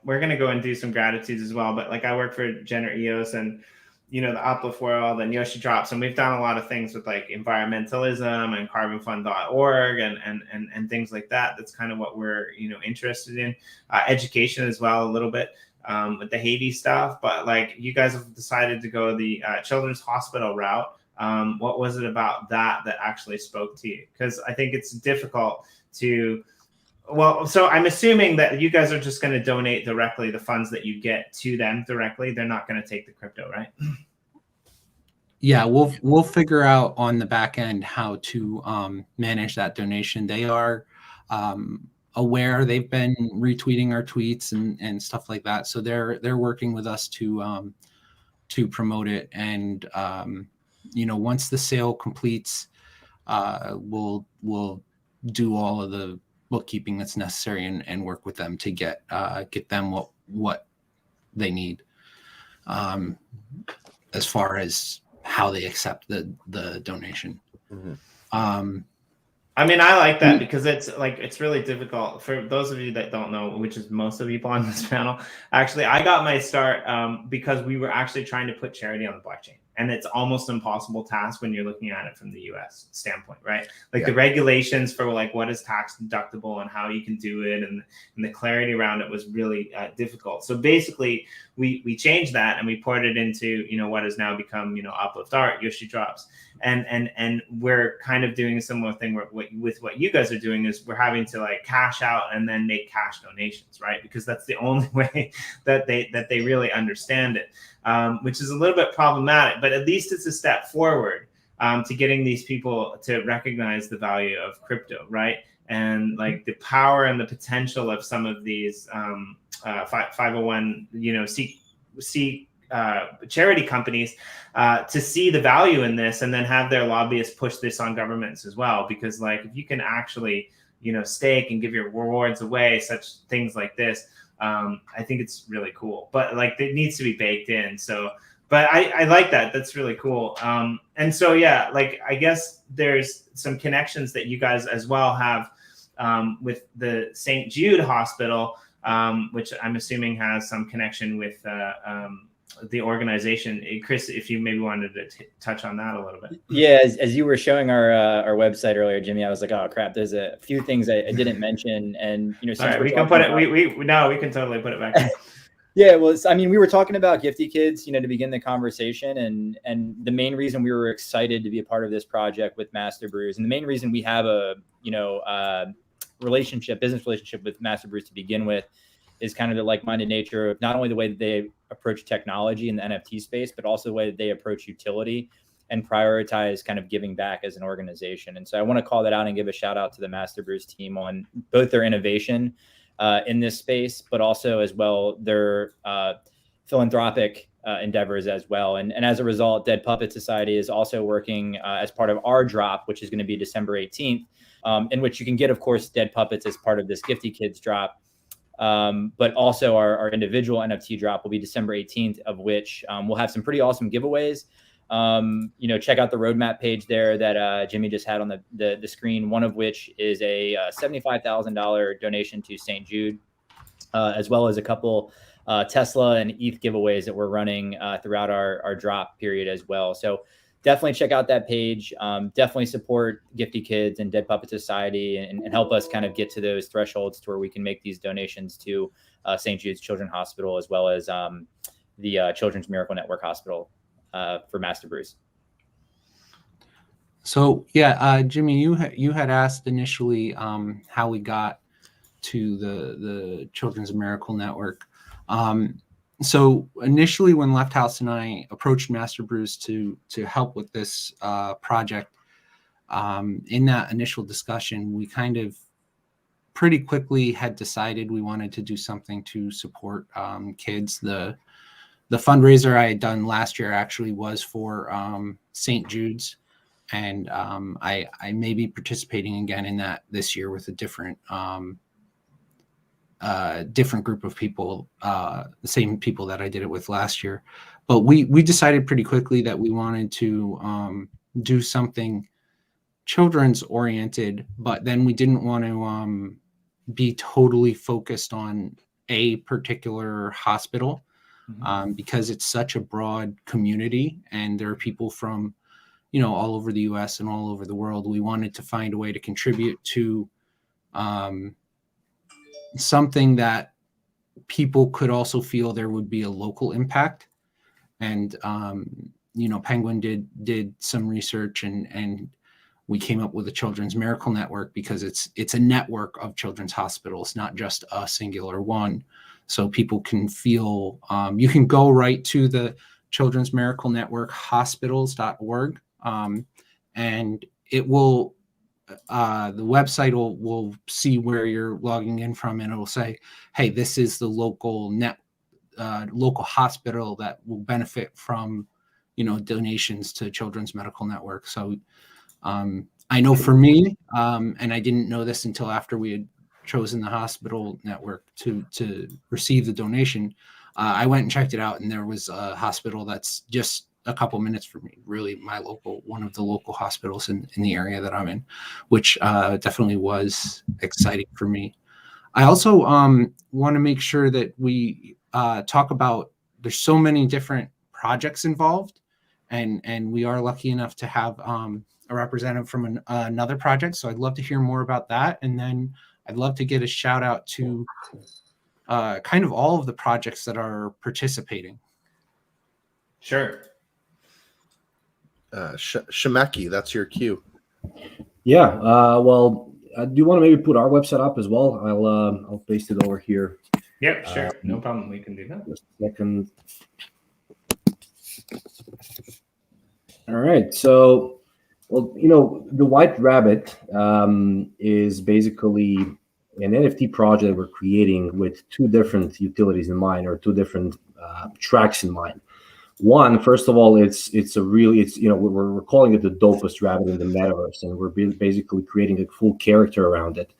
going to go and do some gratitudes as well, but like I work for Jenner EOS and, you know, the Uplift World and Yoshi Drops, and we've done a lot of things with like environmentalism and carbonfund.org and things like that. That's kind of what we're, you know, interested in. Education as well, a little bit with the Haiti stuff. But like you guys have decided to go the children's hospital route. What was it about that actually spoke to you? Because I think it's difficult to. Well, so I'm assuming that you guys are just going to donate directly the funds that you get to them directly. They're not going to take the crypto, right? Yeah, we'll figure out on the back end how to manage that donation. They are aware. They've been retweeting our tweets and stuff like that. So they're working with us to promote it. And you know, once the sale completes, we'll do all of the bookkeeping that's necessary and work with them to get them what they need as far as how they accept the donation. Mm-hmm. I mean, I like that because it's really difficult for those of you that don't know, which is most of the people on this panel. Actually, I got my start because we were actually trying to put charity on the blockchain. And it's almost an impossible task when you're looking at it from the US standpoint, right? Like the regulations for like what is tax deductible and how you can do it, and the clarity around it was really difficult. So basically, we changed that and we poured it into, you know, what has now become, you know, Uplift Art, Yoshi Drops, and we're kind of doing a similar thing with what you guys are doing is we're having to like cash out and then make cash donations, right? Because that's the only way that they really understand it. Which is a little bit problematic, but at least it's a step forward to getting these people to recognize the value of crypto, right? And like the power and the potential of some of these 501, charity companies to see the value in this, and then have their lobbyists push this on governments as well. Because like if you can actually stake and give your rewards away, such things like this, I think it's really cool. But like it needs to be baked in. So, but I like that. That's really cool. And so yeah, like I guess there's some connections that you guys as well have with the St. Jude Hospital, which I'm assuming has some connection with the organization. Chris, if you maybe wanted to touch on that a little bit. Yeah, as you were showing our website earlier, Jimmy, I was like, oh crap, there's a few things I didn't mention, and Sorry, we can put it. We can totally put it back in. Yeah, well, I mean, we were talking about Gifty Kids, to begin the conversation, and the main reason we were excited to be a part of this project with Master Brews, and the main reason we have a business relationship with Master Brews to begin with, is kind of the like-minded nature of not only the way that they approach technology in the NFT space, but also the way that they approach utility and prioritize kind of giving back as an organization. And so I want to call that out and give a shout out to the Master Brews team on both their innovation in this space, but also as well their philanthropic endeavors as well. And as a result, Dead Puppet Society is also working as part of our drop, which is going to be December 18th, in which you can get, of course, Dead Puppets as part of this Gifty Kids drop. But also our individual NFT drop will be December 18th, of which we'll have some pretty awesome giveaways. Check out the roadmap page there that Jimmy just had on the screen, one of which is a $75,000 donation to St. Jude, as well as a couple Tesla and ETH giveaways that we're running throughout our drop period as well. So definitely check out that page. Definitely support Gifty Kids and Dead Puppet Society and help us kind of get to those thresholds to where we can make these donations to St. Jude's Children's Hospital, as well as the Children's Miracle Network Hospital for Master Brews. So yeah, Jimmy, you had asked initially how we got to the Children's Miracle Network. So initially, when Left House and I approached Master Brews to help with this project, in that initial discussion, we kind of pretty quickly had decided we wanted to do something to support kids. The fundraiser I had done last year actually was for St. Jude's, and I may be participating again in that this year with a different group of people, the same people that I did it with last year. But we decided pretty quickly that we wanted to do something children's oriented, but then we didn't want to be totally focused on a particular hospital. Because it's such a broad community and there are people from, all over the US and all over the world. We wanted to find a way to contribute to something that people could also feel there would be a local impact. And, Penguin did some research and we came up with a Children's Miracle Network because it's a network of children's hospitals, not just a singular one. So people can feel, you can go right to the Children's Miracle Network hospitals.org, and it will, the website will see where you're logging in from, and it will say, hey, this is the local local hospital that will benefit from, donations to Children's Medical Network. So I know for me, and I didn't know this until after we had chosen the hospital network to receive the donation, I went and checked it out, and there was a hospital that's just a couple minutes from me, really one of the local hospitals in the area that I'm in, which definitely was exciting for me. I also want to make sure that we talk about, there's so many different projects involved, and we are lucky enough to have a representative from another project. So I'd love to hear more about that. And then I'd love to get a shout out to kind of all of the projects that are participating. Sure. Shemeki, that's your cue. Yeah. Well, do you want to maybe put our website up as well? I'll paste it over here. Yep, sure. No problem. We can do that. Just a second. All right. So Well, the White Rabbit is basically an NFT project we're creating with two different utilities in mind, or two different tracks in mind. One, first of all, we're calling it the dopest rabbit in the metaverse, and we're basically creating a full character around it,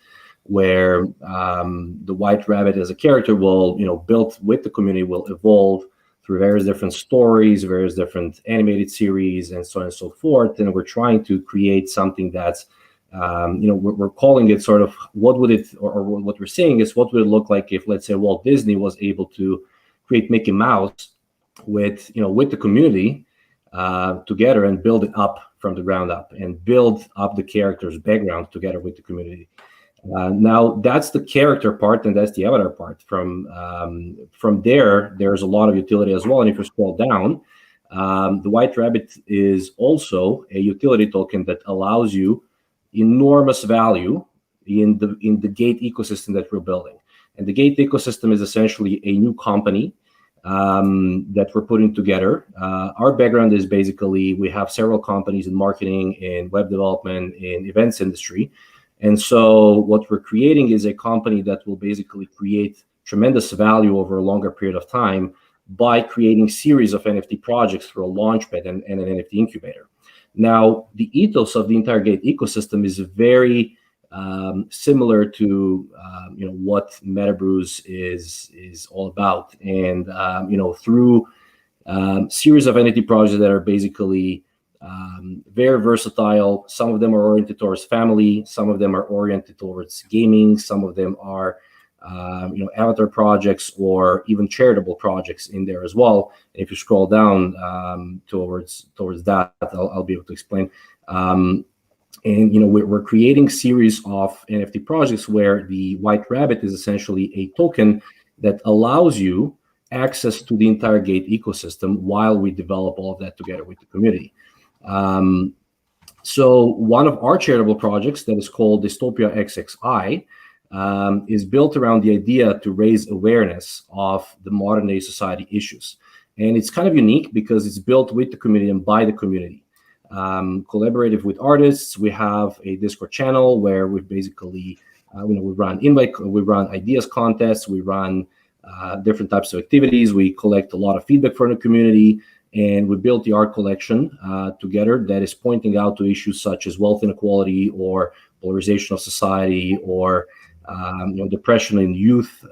where the White Rabbit as a character will, built with the community, will evolve through various different stories, various different animated series, and so on and so forth. And we're trying to create something that's, we're calling it sort of what would it, or what we're saying is what would it look like if, let's say, Walt Disney was able to create Mickey Mouse with the community together, and build it up from the ground up, and build up the character's background together with the community. Now that's the character part, and that's the avatar part. From there, there's a lot of utility as well. And if you scroll down, the White Rabbit is also a utility token that allows you enormous value in the Gate ecosystem that we're building. And the Gate ecosystem is essentially a new company that we're putting together. Our background is basically we have several companies in marketing, in web development, in events industry. And so what we're creating is a company that will basically create tremendous value over a longer period of time by creating series of NFT projects through a launchpad and an NFT incubator. Now, the ethos of the entire Gate ecosystem is very similar to what MetaBrews is all about. And through series of NFT projects that are basically very versatile. Some of them are oriented towards family. Some of them are oriented towards gaming. Some of them are, avatar projects or even charitable projects in there as well. And if you scroll down towards that, I'll be able to explain. And we're creating series of NFT projects where the White Rabbit is essentially a token that allows you access to the entire Gate ecosystem while we develop all of that together with the community. So one of our charitable projects that is called Dystopia XXI is built around the idea to raise awareness of the modern day society issues. And it's kind of unique because it's built with the community and by the community. Collaborative with artists. We have a Discord channel where we basically, we run ideas contests, we run different types of activities. We collect a lot of feedback from the community. And we built the art collection together that is pointing out to issues such as wealth inequality, or polarization of society, or depression in youth,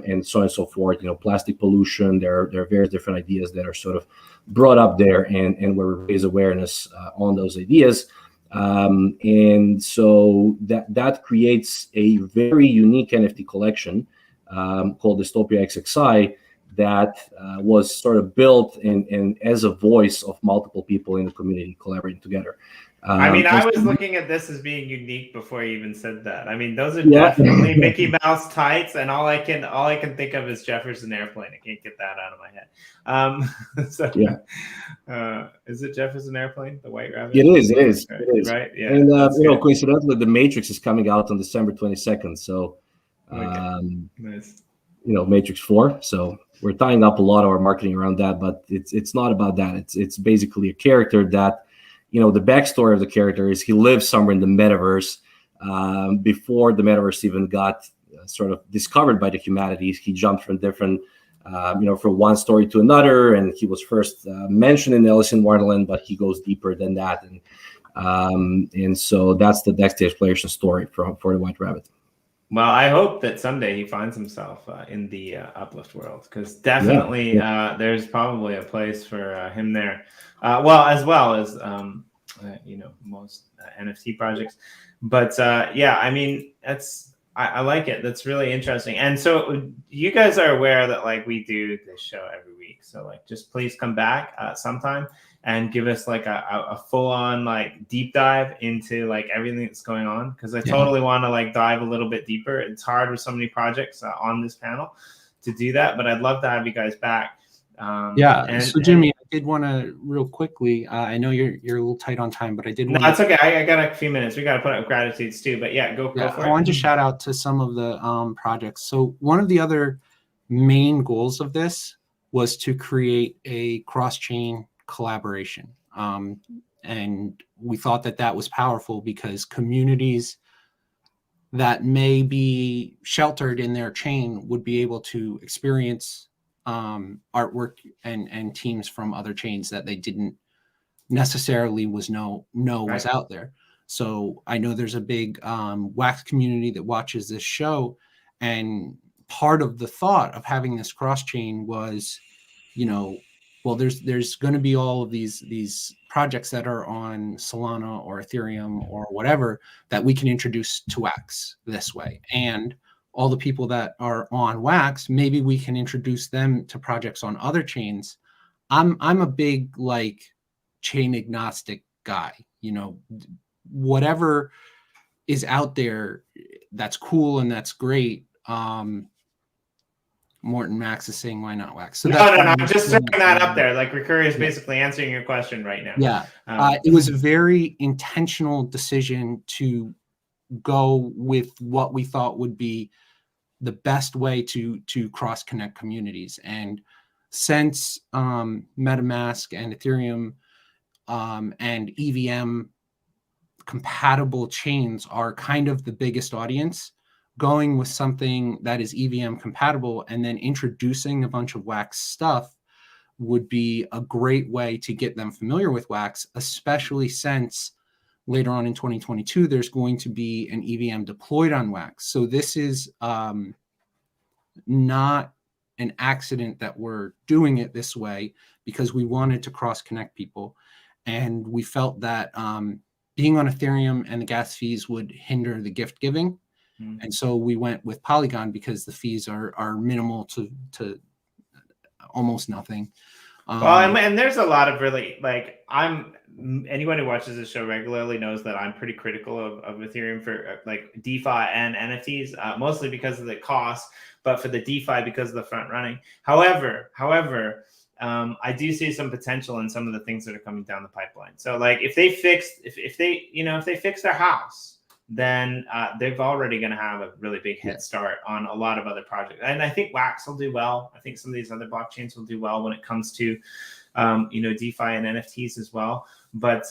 and so on and so forth. Plastic pollution. There are various different ideas that are sort of brought up there, and where we raise awareness on those ideas. And so that creates a very unique NFT collection called Dystopia XXI. That was sort of built and as a voice of multiple people in the community collaborating together. I was looking at this as being unique before you even said that. I mean, those are definitely Mickey Mouse tights, and all I can think of is Jefferson Airplane. I can't get that out of my head. Is it Jefferson Airplane, the White Rabbit? It is. Right? Yeah. And coincidentally, The Matrix is coming out on December 22nd. So, nice. Matrix 4. So we're tying up a lot of our marketing around that, but it's not about that. It's basically a character that, the backstory of the character is he lives somewhere in the metaverse before the metaverse even got sort of discovered by the humanities. He jumped from different, from one story to another, and he was first mentioned in Alice in Wonderland, but he goes deeper than that, and so that's the exploration story for the White Rabbit. Well, I hope that someday he finds himself in the Uplift world, because definitely there's probably a place for him there. As well as most NFT projects. But I mean, I like it. That's really interesting. And so you guys are aware that we do this show every week. So just please come back sometime and give us a full-on deep dive into everything that's going on, because I totally want to dive a little bit deeper. It's hard with so many projects on this panel to do that, but I'd love to have you guys back. So Jimmy, I did want to real quickly. I know you're a little tight on time, but I did. It's okay. I got a few minutes. We got to put up gratitudes too. But go for it. I wanted to shout out to some of the projects. So one of the other main goals of this was to create a cross-chain collaboration. And And we thought that that was powerful because communities that may be sheltered in their chain would be able to experience artwork and teams from other chains that they didn't necessarily was was out there. So I know there's a big wax community that watches this show, and part of the thought of having this cross chain was, well, there's going to be all of these projects that are on Solana or Ethereum or whatever that we can introduce to Wax this way, and all the people that are on Wax, maybe we can introduce them to projects on other chains. I'm a big chain agnostic guy. Whatever is out there, that's cool and that's great. Morton Max is saying, why not Wax? So no, I'm just throwing that up there. Recourier is basically answering your question right now. Yeah. It was a very intentional decision to go with what we thought would be the best way to cross connect communities. And since MetaMask and Ethereum and EVM compatible chains are kind of the biggest audience, going with something that is EVM compatible and then introducing a bunch of Wax stuff would be a great way to get them familiar with Wax, especially since later on in 2022, there's going to be an EVM deployed on Wax. So this is not an accident that we're doing it this way, because we wanted to cross connect people. And we felt that being on Ethereum and the gas fees would hinder the gift giving. And so we went with Polygon because the fees are minimal to almost nothing. Well, and there's a lot of really anyone who watches this show regularly knows that I'm pretty critical of Ethereum for DeFi and NFTs, mostly because of the cost, but for the DeFi because of the front running. However, I do see some potential in some of the things that are coming down the pipeline. So if they fix their house, then they're already going to have a really big head start on a lot of other projects. And I think Wax will do well. I think some of these other blockchains will do well when it comes to, DeFi and NFTs as well. But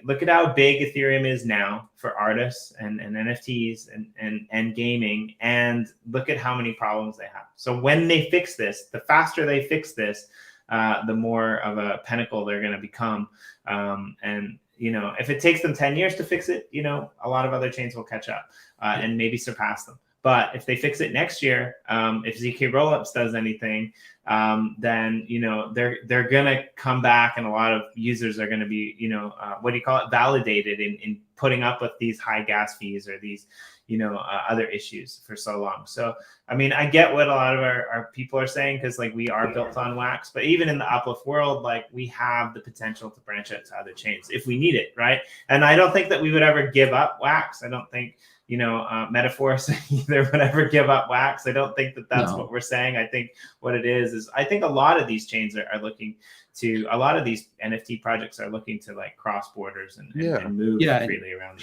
look at how big Ethereum is now for artists and NFTs and gaming, and look at how many problems they have. So when they fix this, the faster they fix this, the more of a pinnacle they're going to become. And if it takes them 10 years to fix it, a lot of other chains will catch up and maybe surpass them. But if they fix it next year, if ZK Rollups does anything, then they're gonna come back, and a lot of users are gonna be validated in putting up with these high gas fees or these other issues for so long. So I get what a lot of our people are saying, because we are built on Wax, but even in the uplift world, we have the potential to branch out to other chains if we need it, right? And I don't think that we would ever give up Wax. I don't think Metaforce either would ever give up Wax. I don't think that that's what we're saying. I think what it is I think a lot of these chains are looking to, a lot of these NFT projects are looking to cross borders and move freely around.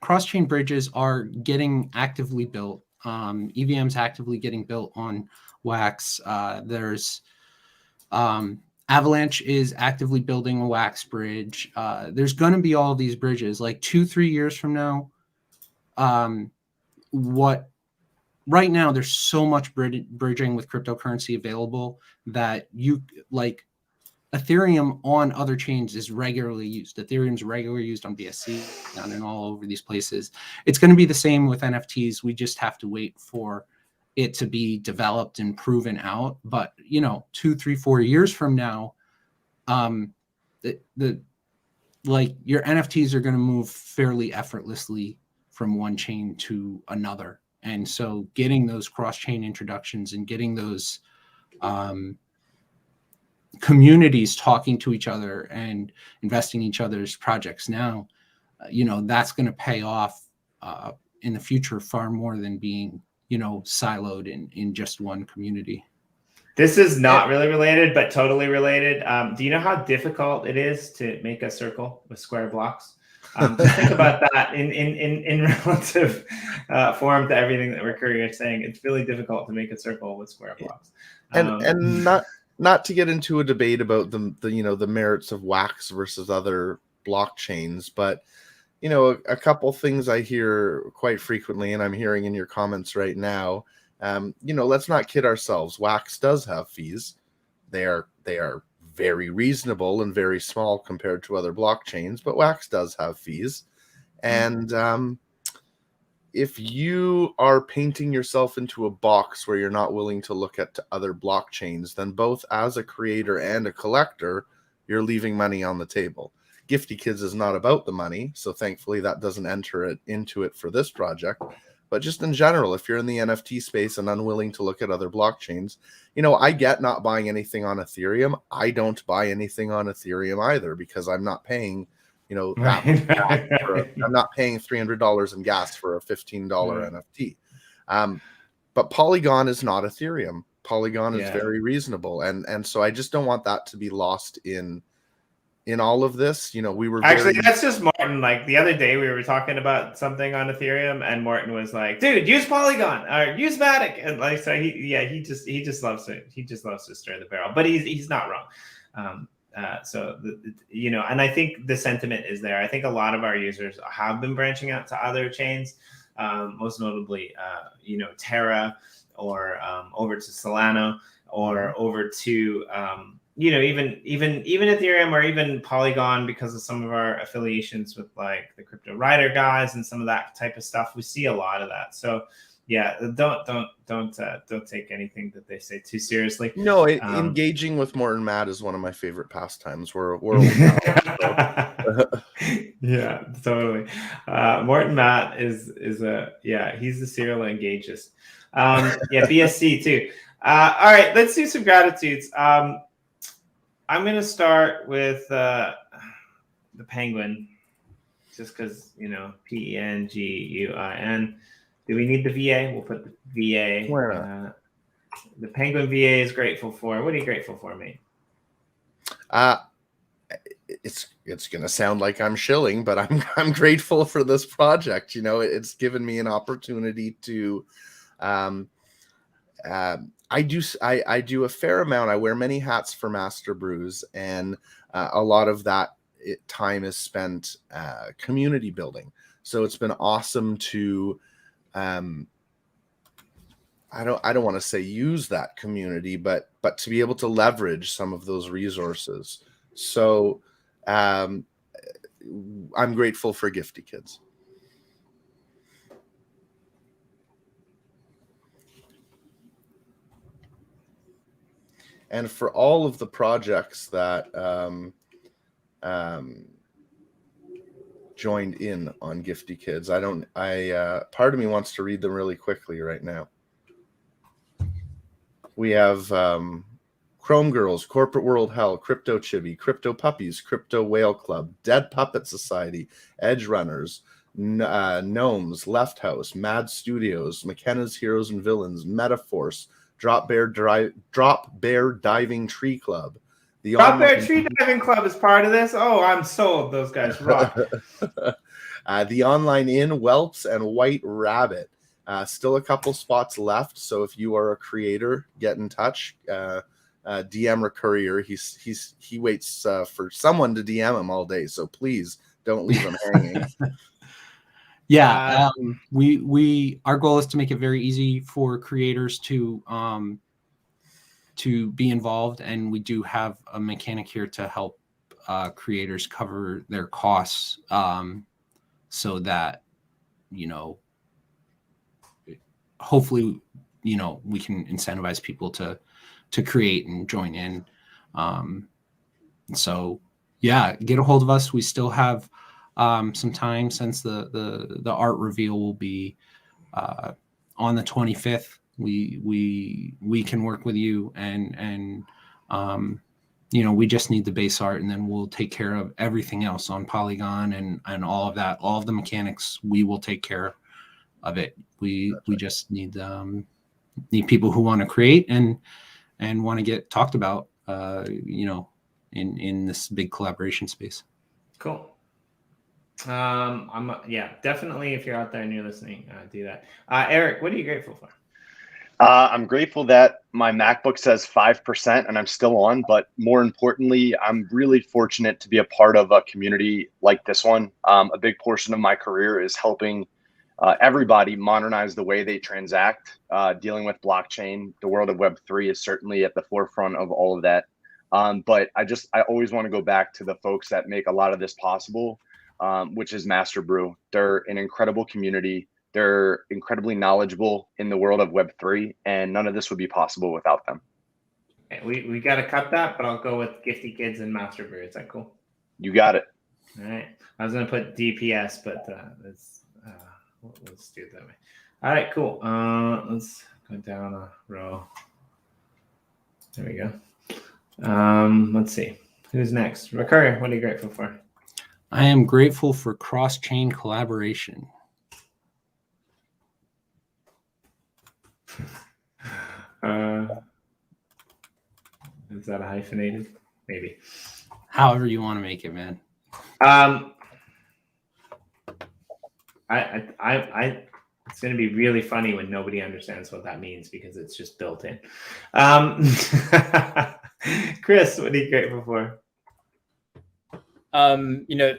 Cross-chain bridges are getting actively built. EVM's actively getting built on Wax. There's Avalanche is actively building a Wax bridge. There's going to be all these bridges 2-3 years from now. Right now there's so much bridging with cryptocurrency available that Ethereum on other chains is regularly used. Ethereum's regularly used on BSC and all over these places. It's going to be the same with NFTs. We just have to wait for it to be developed and proven out. But 2, 3, 4 years from now, your NFTs are going to move fairly effortlessly from one chain to another. And so getting those cross-chain introductions and getting those communities talking to each other and investing in each other's projects now, that's going to pay off in the future far more than being, siloed in just one community. This is not really related, but totally related. Do you know how difficult it is to make a circle with square blocks? Just think about that in relative form to everything that Recourier is saying. It's really difficult to make a circle with square blocks. And not to get into a debate about the merits of Wax versus other blockchains, but a couple things I hear quite frequently, and I'm hearing in your comments right now. Let's not kid ourselves. Wax does have fees. They are very reasonable and very small compared to other blockchains, but Wax does have fees. And if you are painting yourself into a box where you're not willing to look at other blockchains, then both as a creator and a collector, you're leaving money on the table. Gifty Kids is not about the money, so thankfully that doesn't enter into it for this project. But just in general, if you're in the NFT space and unwilling to look at other blockchains, I get not buying anything on Ethereum. I don't buy anything on Ethereum either, because I'm not paying I'm not paying $300 in gas for a $15 NFT. But Polygon is not Ethereum. Polygon is very reasonable, and so I just don't want that to be lost in all of this. We were actually that's just Martin. Like the other day, we were talking about something on Ethereum, and Martin was like, "Dude, use Polygon or use Matic," and like so he just loves it. He just loves to stir the barrel, but he's not wrong. And I think the sentiment is there. I think a lot of our users have been branching out to other chains, most notably, Terra, or over to Solana, or over to, even Ethereum, or even Polygon, because of some of our affiliations with like the Crypto Rider guys and some of that type of stuff. We see a lot of that. So yeah, don't take anything that they say too seriously. No, engaging with Morton Matt is one of my favorite pastimes. We're yeah, totally. Morton Matt is he's the serial engagist. BSC too. All right, let's do some gratitudes. I'm gonna start with the Penguin, just because PENGUIN. Do we need the VA? We'll put the VA. Why not? The Penguin VA is grateful for. What are you grateful for, mate? It's gonna sound like I'm shilling, but I'm grateful for this project. It's given me an opportunity to. I do a fair amount. I wear many hats for Master Brews, and a lot of that time is spent community building. So it's been awesome to. I don't want to say use that community, but to be able to leverage some of those resources. So I'm grateful for Gifty Kids. And for all of the projects that joined in on Gifty Kids. Part of me wants to read them really quickly right now. We have Chrome Girls, Corporate World Hell, Crypto Chibi, Crypto Puppies, Crypto Whale Club, Dead Puppet Society, Edge Runners, Gnomes, Left House, Mad Studios, McKenna's Heroes and Villains, Metaforce, Drop Bear Diving Tree Club. The Drop Bear Tree Diving Club is part of this. Oh, I'm sold. Those guys rock. The Online Inn, Whelps, and White Rabbit. Still a couple spots left, so if you are a creator, get in touch. DM Recourier. He waits for someone to DM him all day, so please don't leave him hanging. Yeah, our goal is to make it very easy for creators to be involved, and we do have a mechanic here to help creators cover their costs, so that hopefully we can incentivize people to create and join in. So yeah, get a hold of us. We still have some time, since the art reveal will be on the 25th. We can work with you, and we just need the base art, and then we'll take care of everything else on Polygon and all of that. All of the mechanics, we will take care of it. We just need people who want to create and want to get talked about, in this big collaboration space. Cool. Definitely, if you're out there and you're listening, do that. Eric, what are you grateful for? I'm grateful that my MacBook says 5% and I'm still on, but more importantly, I'm really fortunate to be a part of a community like this one. A big portion of my career is helping everybody modernize the way they transact, dealing with blockchain. The world of Web3 is certainly at the forefront of all of that. But I always want to go back to the folks that make a lot of this possible, which is Master Brew. They're an incredible community. They're incredibly knowledgeable in the world of Web3, and none of this would be possible without them. Okay, we got to cut that, but I'll go with Gifty Kids and Master Brew. Is that cool? You got it. All right. I was going to put DPS, but let's do it that way. All right, cool. Let's go down a row. There we go. Let's see. Who's next? Recourier, what are you grateful for? I am grateful for cross-chain collaboration. Is that a hyphenated? Maybe. However you want to make it, man. It's going to be really funny when nobody understands what that means because it's just built in. Chris, what are you grateful for?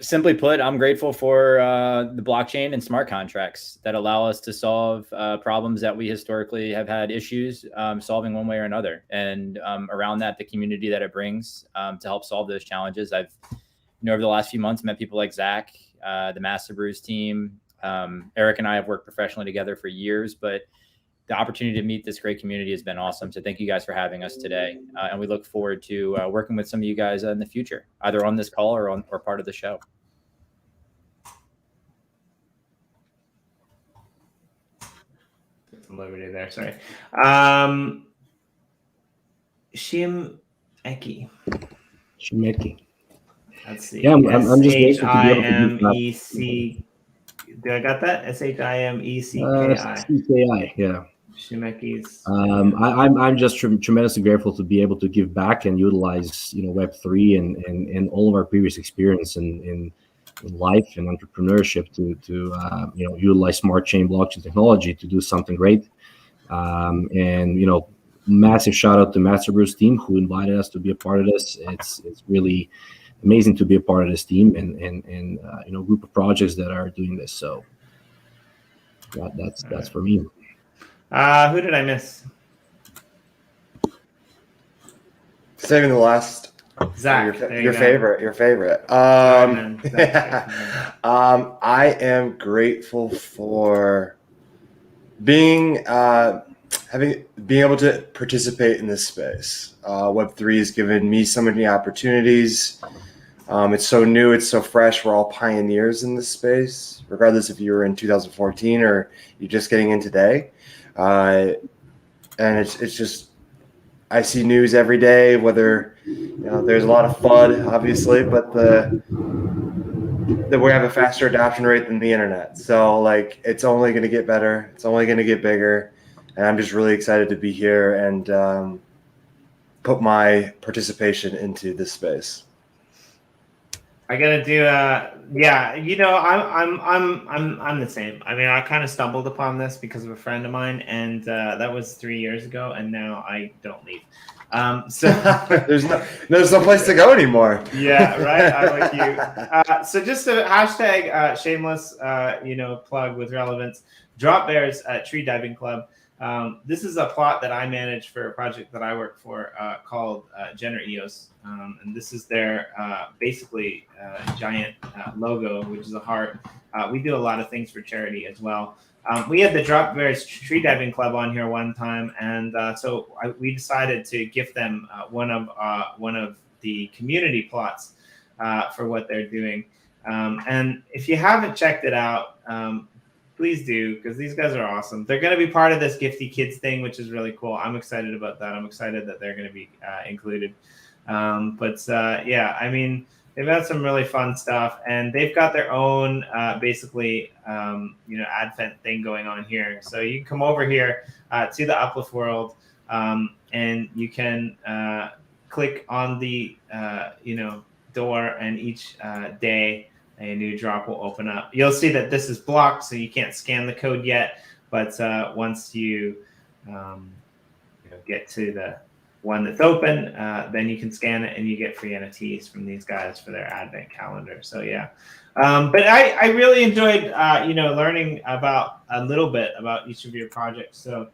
Simply put, I'm grateful for the blockchain and smart contracts that allow us to solve problems that we historically have had issues solving one way or another. And around that, the community that it brings to help solve those challenges. I've, over the last few months, met people like Zach, the Master Brews team. Eric and I have worked professionally together for years, but the opportunity to meet this great community has been awesome. So thank you guys for having us today. And we look forward to working with some of you guys in the future, either on this call or part of the show. Some liberty there, sorry. Shimeki. Let's see. Yeah, I'm just grateful to be able to Shimec. Do I got that? Shimecki. CKI, yeah. Shimeki's. I'm just tremendously grateful to be able to give back and utilize Web3 and all of our previous experience in life and entrepreneurship to utilize smart chain blockchain technology to do something great. Massive shout out to Master Brews team who invited us to be a part of this. It's really amazing to be a part of this team and group of projects that are doing this. So that's for me. Who did I miss? Saving the last. Zach. Your favorite. I am grateful for being able to participate in this space. Web3 has given me so many opportunities. It's so new, it's so fresh. We're all pioneers in this space, regardless if you were in 2014 or you're just getting in today. And it's just, I see news every day, whether there's a lot of FUD, obviously, but we have a faster adoption rate than the internet. So it's only going to get better. It's only going to get bigger. And I'm just really excited to be here and put my participation into this space. I gotta do I'm the same. I mean, I kind of stumbled upon this because of a friend of mine, and that was 3 years ago, and now I don't leave. So there's no place to go anymore. Yeah, right. I'm like you. So just a hashtag shameless plug with relevance. Drop Bears Tree Diving Club. This is a plot that I manage for a project that I work for called Gener EOS. And this is their basically giant logo, which is a heart. We do a lot of things for charity as well. We had the Drop Bears Tree Diving Club on here one time, and so we decided to gift them one of the community plots for what they're doing. And if you haven't checked it out, please do, because these guys are awesome. They're going to be part of this Gifty Kids thing, which is really cool. I'm excited about that. I'm excited that they're going to be included. I mean, they've got some really fun stuff, and they've got their own Advent thing going on here. So you can come over here to the Uplift world, and you can click on the door, and each day a new drop will open up. You'll see that this is blocked, so you can't scan the code yet. But once you get to the one that's open, then you can scan it and you get free NFTs from these guys for their advent calendar. So yeah, but I really enjoyed learning about a little bit about each of your projects. So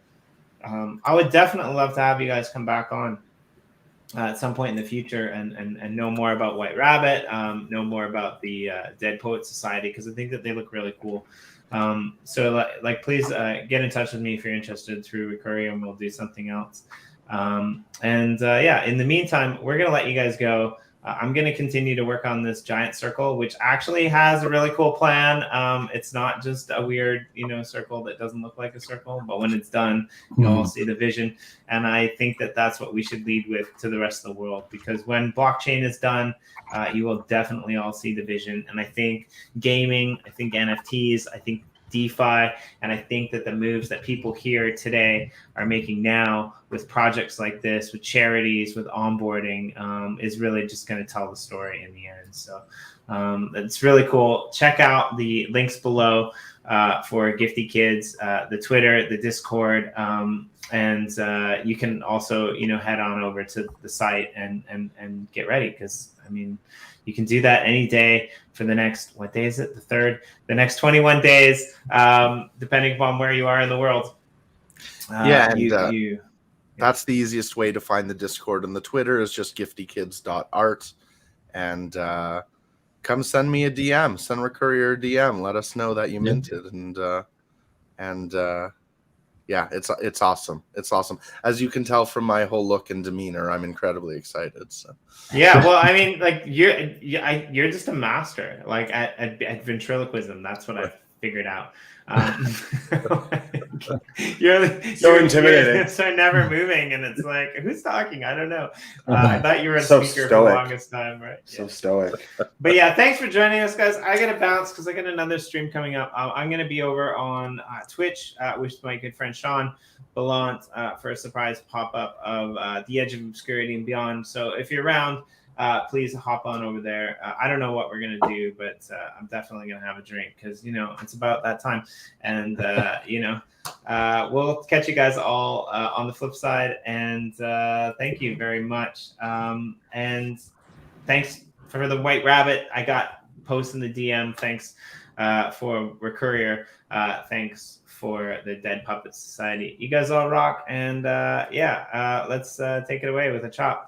I would definitely love to have you guys come back on at some point in the future and know more about White Rabbit, know more about the Dead Poet Society, because I think that they look really cool. So please get in touch with me if you're interested through Recourier, and we'll do something else. In the meantime, we're going to let you guys go. I'm going to continue to work on this giant circle, which actually has a really cool plan. It's not just a weird, circle that doesn't look like a circle, but when it's done, you'll all see the vision. And I think that that's what we should lead with to the rest of the world, because when blockchain is done, you will definitely all see the vision. And I think gaming, I think NFTs, I think DeFi, and I think that the moves that people here today are making now with projects like this, with charities, with onboarding, is really just going to tell the story in the end. So it's really cool. Check out the links below for Gifty Kids, the Twitter, the Discord, and you can also head on over to the site and get ready, because you can do that any day for the next, what day is it? The next 21 days, depending upon where you are in the world. That's the easiest way to find the Discord, and the Twitter is just giftykids.art. And come send me a DM, send Recourier a DM. Let us know that you minted, and it's awesome. It's awesome. As you can tell from my whole look and demeanor, I'm incredibly excited. So yeah, well, you're just a master, at ventriloquism. That's what I've figured out. You're so intimidating. So never moving, and it's like, who's talking? I don't know. I thought you were a So speaker stoic. for the longest time, right? So stoic. But yeah, thanks for joining us, guys. I gotta bounce because I got another stream coming up. I'm gonna be over on Twitch with my good friend Sean Ballant for a surprise pop-up of The Edge of Obscurity and Beyond. So if you're around, please hop on over there. I don't know what we're going to do, but I'm definitely going to have a drink because, it's about that time. And, we'll catch you guys all on the flip side. And thank you very much. And thanks for the White Rabbit. I got posts in the DM. Thanks for Recourier. Thanks for the Dead Puppet Society. You guys all rock. And let's take it away with a chop.